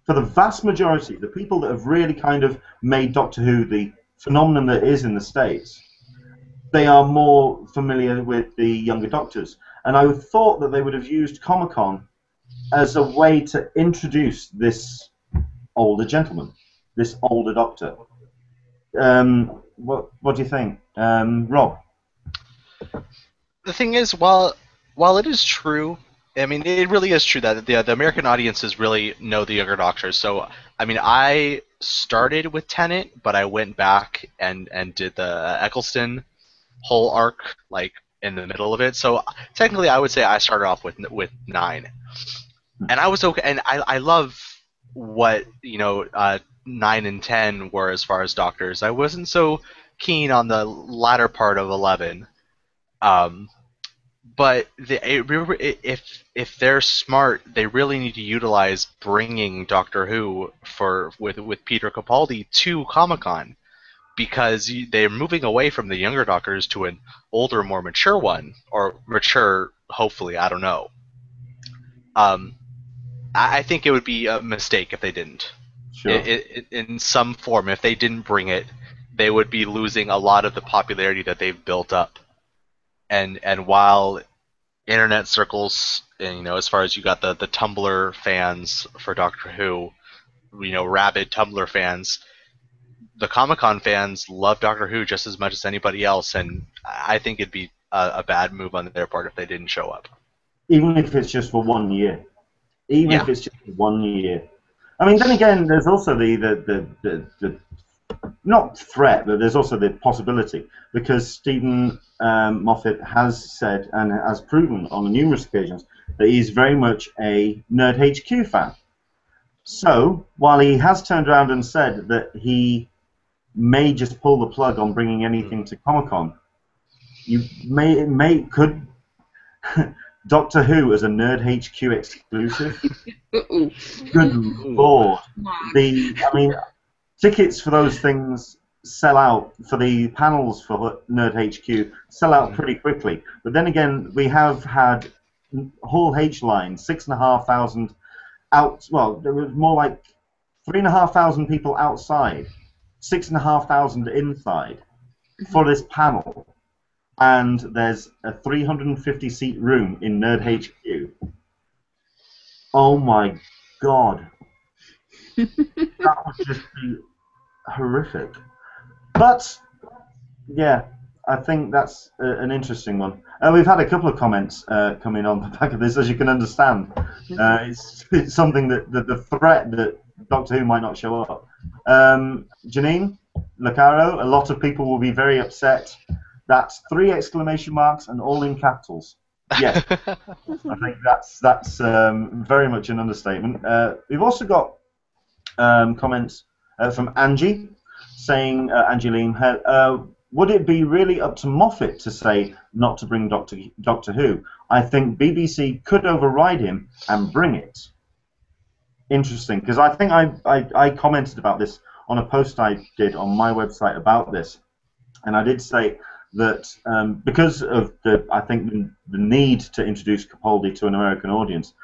A: for the vast majority, the people that have really kind of made Doctor Who the phenomenon that it is in the States, they are more familiar with the younger Doctors. And I thought that they would have used Comic-Con as a way to introduce this older gentleman, this older Doctor. What do you think? Rob?
D: The thing is, while it is true I mean, it really is true that the American audiences really know the younger Doctors. So, I mean, I started with Tennant, but I went back and did the Eccleston whole arc, like, in the middle of it. So, technically, I would say I started off with 9. And I was okay, and I love what, 9 and 10 were as far as Doctors. I wasn't so keen on the latter part of 11. But if they're smart, they really need to utilize bringing Doctor Who with Peter Capaldi to Comic-Con, because they're moving away from the younger Doctors to an older, more mature one, or mature, hopefully, I don't know. I think it would be a mistake if they didn't.
A: Sure.
D: In some form, if they didn't bring it, they would be losing a lot of the popularity that they've built up. And while internet circles, and, as far as you got the Tumblr fans for Doctor Who, rabid Tumblr fans, the Comic-Con fans love Doctor Who just as much as anybody else, and I think it'd be a bad move on their part if they didn't show up.
A: Even if it's just for 1 year. Even
D: Yeah.
A: if it's just for 1 year. I mean, then again, there's also the not threat, but there's also the possibility, because Stephen Moffat has said and has proven on numerous occasions that he's very much a Nerd HQ fan. So, while he has turned around and said that he may just pull the plug on bringing anything to Comic-Con, you could Doctor Who as a Nerd HQ exclusive. Good lord! Tickets for those things sell out, for the panels for Nerd HQ sell out pretty quickly. But then again, we have had Hall H line, 6,500 out. Well, there was more like 3,500 people outside, 6,500 inside for this panel, and there's a 350-seat room in Nerd HQ. Oh my god! That would just be horrific. But yeah, I think that's an interesting one. We've had a couple of comments coming on the back of this, as you can understand. It's something that the threat that Doctor Who might not show up. Janine Lacaro, a lot of people will be very upset. That's 3 exclamation marks and all in capitals. Yes, I think that's very much an understatement. We've also got comments from Angie, saying, Angeline, would it be really up to Moffat to say not to bring Doctor Who? I think BBC could override him and bring it. Interesting, because I think I commented about this on a post I did on my website about this, and I did say that because of the need to introduce Capaldi to an American audience,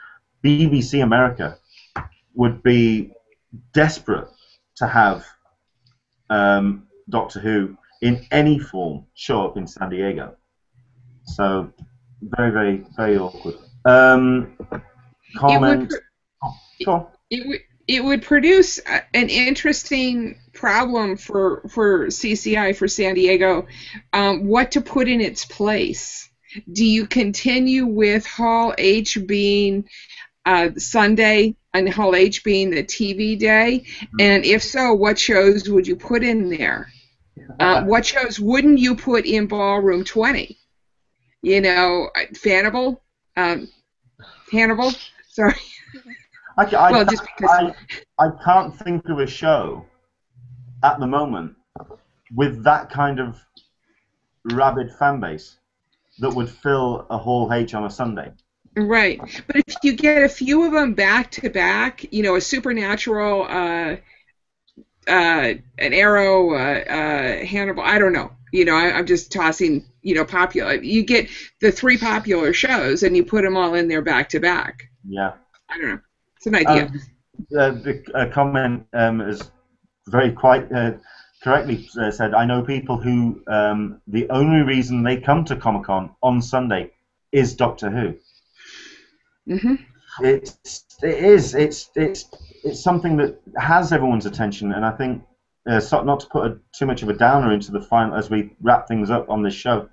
A: BBC America would be desperate to have Doctor Who in any form show up in San Diego. So very, very, very awkward. Comment.
B: It would produce an interesting problem for CCI, for San Diego, what to put in its place. Do you continue with Hall H being Sunday and Hall H being the TV day? And if so, what shows would you put in there? What shows wouldn't you put in Ballroom 20? Hannibal? Hannibal? Sorry.
A: I can't think of a show at the moment with that kind of rabid fan base that would fill a Hall H on a Sunday.
B: Right, but if you get a few of them back to back, a Supernatural, an Arrow, Hannibal, I don't know. I'm just tossing, popular. You get the 3 popular shows and you put them all in there back to back.
A: Yeah.
B: I don't know. It's an idea.
A: The comment is very quite correctly said. I know people who the only reason they come to Comic-Con on Sunday is Doctor Who.
B: Mm-hmm.
A: It's something that has everyone's attention, and I think not to put too much of a downer into the final as we wrap things up on this show.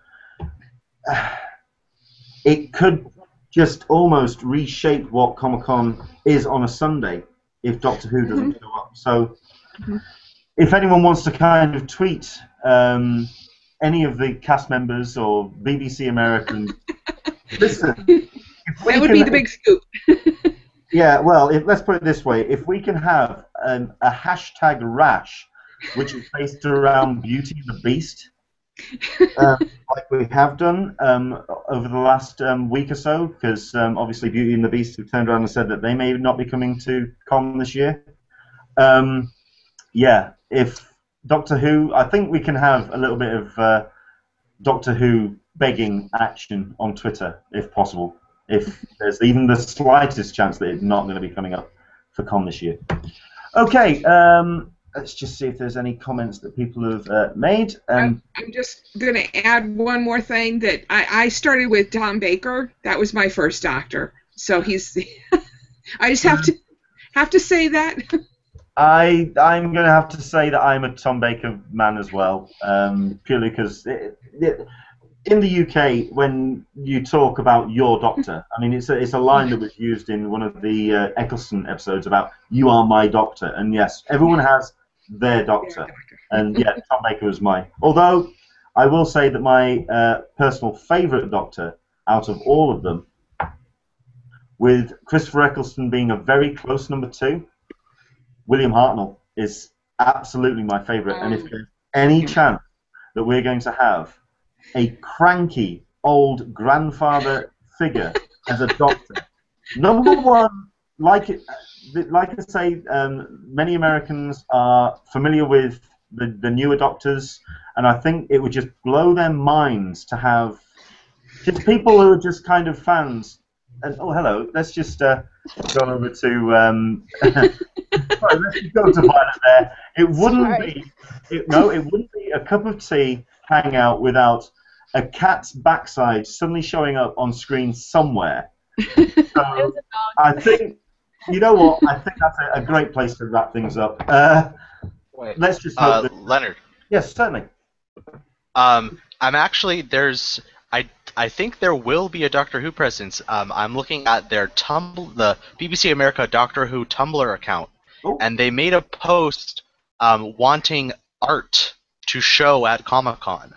A: It could just almost reshape what Comic-Con is on a Sunday if Doctor Who doesn't show up. So if anyone wants to kind of tweet any of the cast members or BBC American, listen,
B: that would be the big scoop.
A: Yeah, well, let's put it this way. If we can have a hashtag rash, which is based around Beauty and the Beast, like we have done over the last week or so, because obviously Beauty and the Beast have turned around and said that they may not be coming to Con this year. Yeah, if Doctor Who, I think we can have a little bit of Doctor Who begging action on Twitter, if possible. If there's even the slightest chance that it's not going to be coming up for Con this year. Okay, let's just see if there's any comments that people have made.
B: I'm just going to add one more thing, that I started with Tom Baker. That was my first Doctor. So he's... I just have to say that.
A: I'm going to have to say that I'm a Tom Baker man as well, purely because... in the UK, when you talk about your doctor, I mean, it's a line that was used in one of the Eccleston episodes about "you are my doctor," and yes, everyone has their doctor, and yeah, Tom Baker was mine. Although I will say that my personal favourite doctor out of all of them, with Christopher Eccleston being a very close number 2, William Hartnell is absolutely my favourite, and if there's any chance that we're going to have a cranky old grandfather figure as a doctor. Number one, like I say, many Americans are familiar with the newer doctors, and I think it would just blow their minds to have just people who are just kind of fans. And oh, hello. Let's just go over to. Sorry, let's just go to Violet there. It wouldn't be. It wouldn't be a cup of tea hangout without a cat's backside suddenly showing up on screen somewhere. So I think, you know what? I think that's a great place to wrap things up. Let's just hope that...
D: Leonard.
A: Yes, certainly.
D: I'm actually I think there will be a Doctor Who presence. I'm looking at their the BBC America Doctor Who Tumblr account, and they made a post wanting art to show at Comic-Con.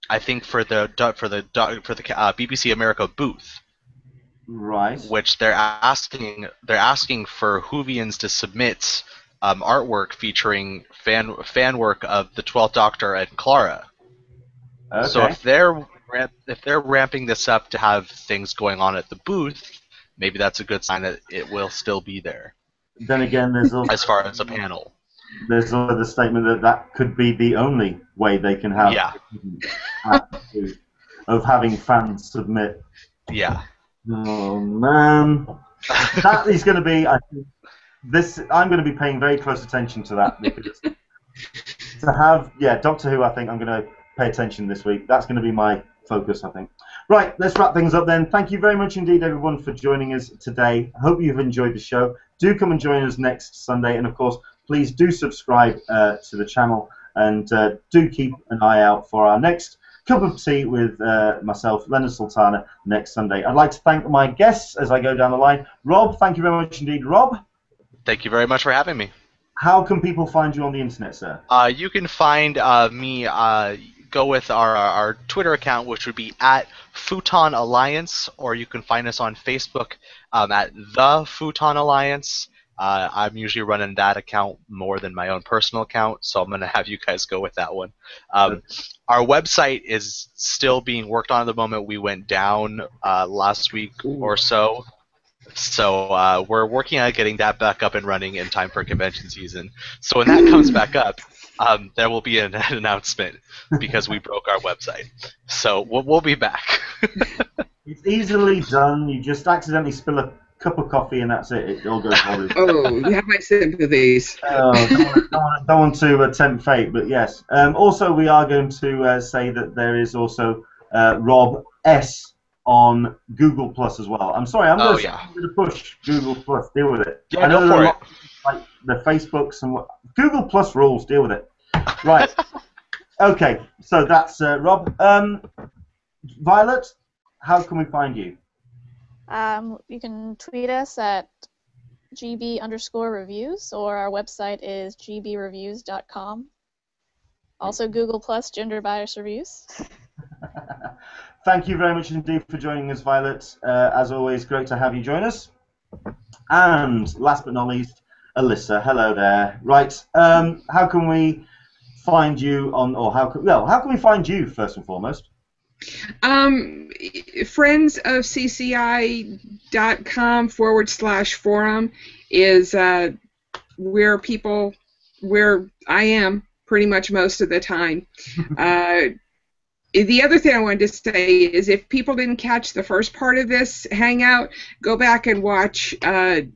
D: I think for the BBC America booth,
A: right?
D: Which they're asking for Whovians to submit artwork featuring fan work of the 12th Doctor and Clara.
A: Okay.
D: So if they're ramping this up to have things going on at the booth, maybe that's a good sign that it will still be there.
A: Then again, there's also,
D: as far as a panel.
A: There's also the statement that could be the only way they can have of having fans submit.
D: Yeah.
A: Oh man, that is going to be. I think I'm going to be paying very close attention to that, because to have Doctor Who, I think I'm going to pay attention this week. That's going to be my focus, I think. Right, let's wrap things up then. Thank you very much indeed, everyone, for joining us today. Hope you've enjoyed the show. Do come and join us next Sunday, and of course, please do subscribe to the channel, and do keep an eye out for our next cup of tea with myself, Leonard Sultana, next Sunday. I'd like to thank my guests as I go down the line. Rob, thank you very much indeed. Rob?
D: Thank you very much for having me.
A: How can people find you on the internet, sir?
D: You can find me, go with our Twitter account, which would be at Futon Alliance, or you can find us on Facebook at the Futon Alliance. I'm usually running that account more than my own personal account, so I'm going to have you guys go with that one. Our website is still being worked on at the moment. We went down last week or so. So we're working on getting that back up and running in time for convention season. So when that comes back up, there will be an announcement, because we broke our website. So we'll be back.
A: It's easily done. You just accidentally spill a cup of coffee and that's it. It all goes horribly.
B: Oh, you have my sympathies.
A: Don't want to tempt fate, but yes. Also, we are going to say that there is also Rob S. on Google Plus as well. I'm sorry, I'm going to push Google Plus. Deal with it.
D: Yeah, go for it.
A: Like the Facebooks and Google Plus rules. Deal with it. Right. Okay. So that's Rob. Violet, how can we find you?
C: You can tweet us at GB_reviews, or our website is gbreviews.com. Also Google Plus Gender Bias Reviews.
A: Thank you very much indeed for joining us, Violet. As always, great to have you join us. And last but not least, Alyssa. Hello there. Right, how can we find you on, or how can we find you first and foremost?
B: friendsofcci.com/forum is where I am pretty much most of the time. The other thing I wanted to say is, if people didn't catch the first part of this hangout, go back and watch the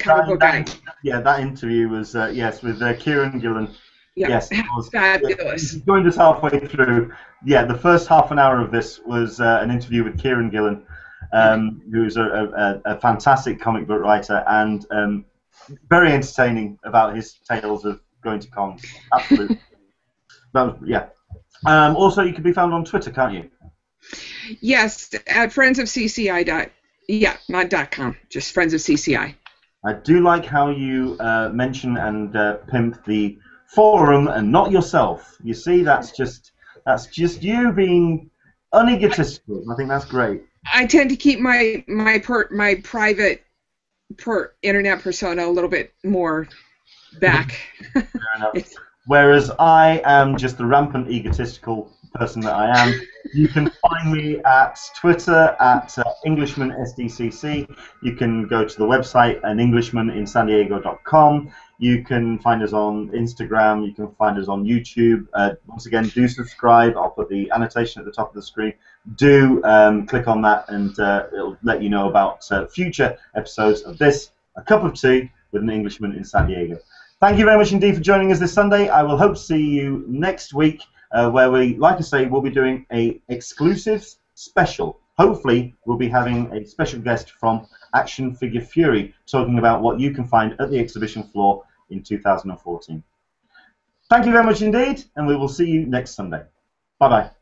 B: comic book guy.
A: Yeah, that interview was yes, with Kieron Gillen.
B: Yeah,
A: yes, it was
B: fabulous.
A: He joined us halfway through. Yeah, the first half an hour of this was an interview with Kieron Gillen, who's a fantastic comic book writer and very entertaining about his tales of going to cons. Absolutely. Also, you can be found on Twitter, can't you?
B: Yes, at friendsofcci. Not .com, just Friends of CCI.
A: I do like how you mention and pimp the forum and not yourself. You see, that's just you being unegotistical. I think that's great.
B: I tend to keep my private internet persona a little bit more back.
A: Fair enough. Whereas I am just the rampant egotistical person that I am. You can find me at Twitter at Englishman SDCC. You can go to the website anenglishmaninsandiego.com. You can find us on Instagram. You can find us on YouTube. Once again, do subscribe. I'll put the annotation at the top of the screen. Do click on that, and it'll let you know about future episodes of this, A Cup of Tea with an Englishman in San Diego. Thank you very much indeed for joining us this Sunday. I will hope to see you next week, where we, like I say, we'll be doing a exclusive special. Hopefully, we'll be having a special guest from Action Figure Fury, talking about what you can find at the exhibition floor in 2014. Thank you very much indeed, and we will see you next Sunday. Bye-bye.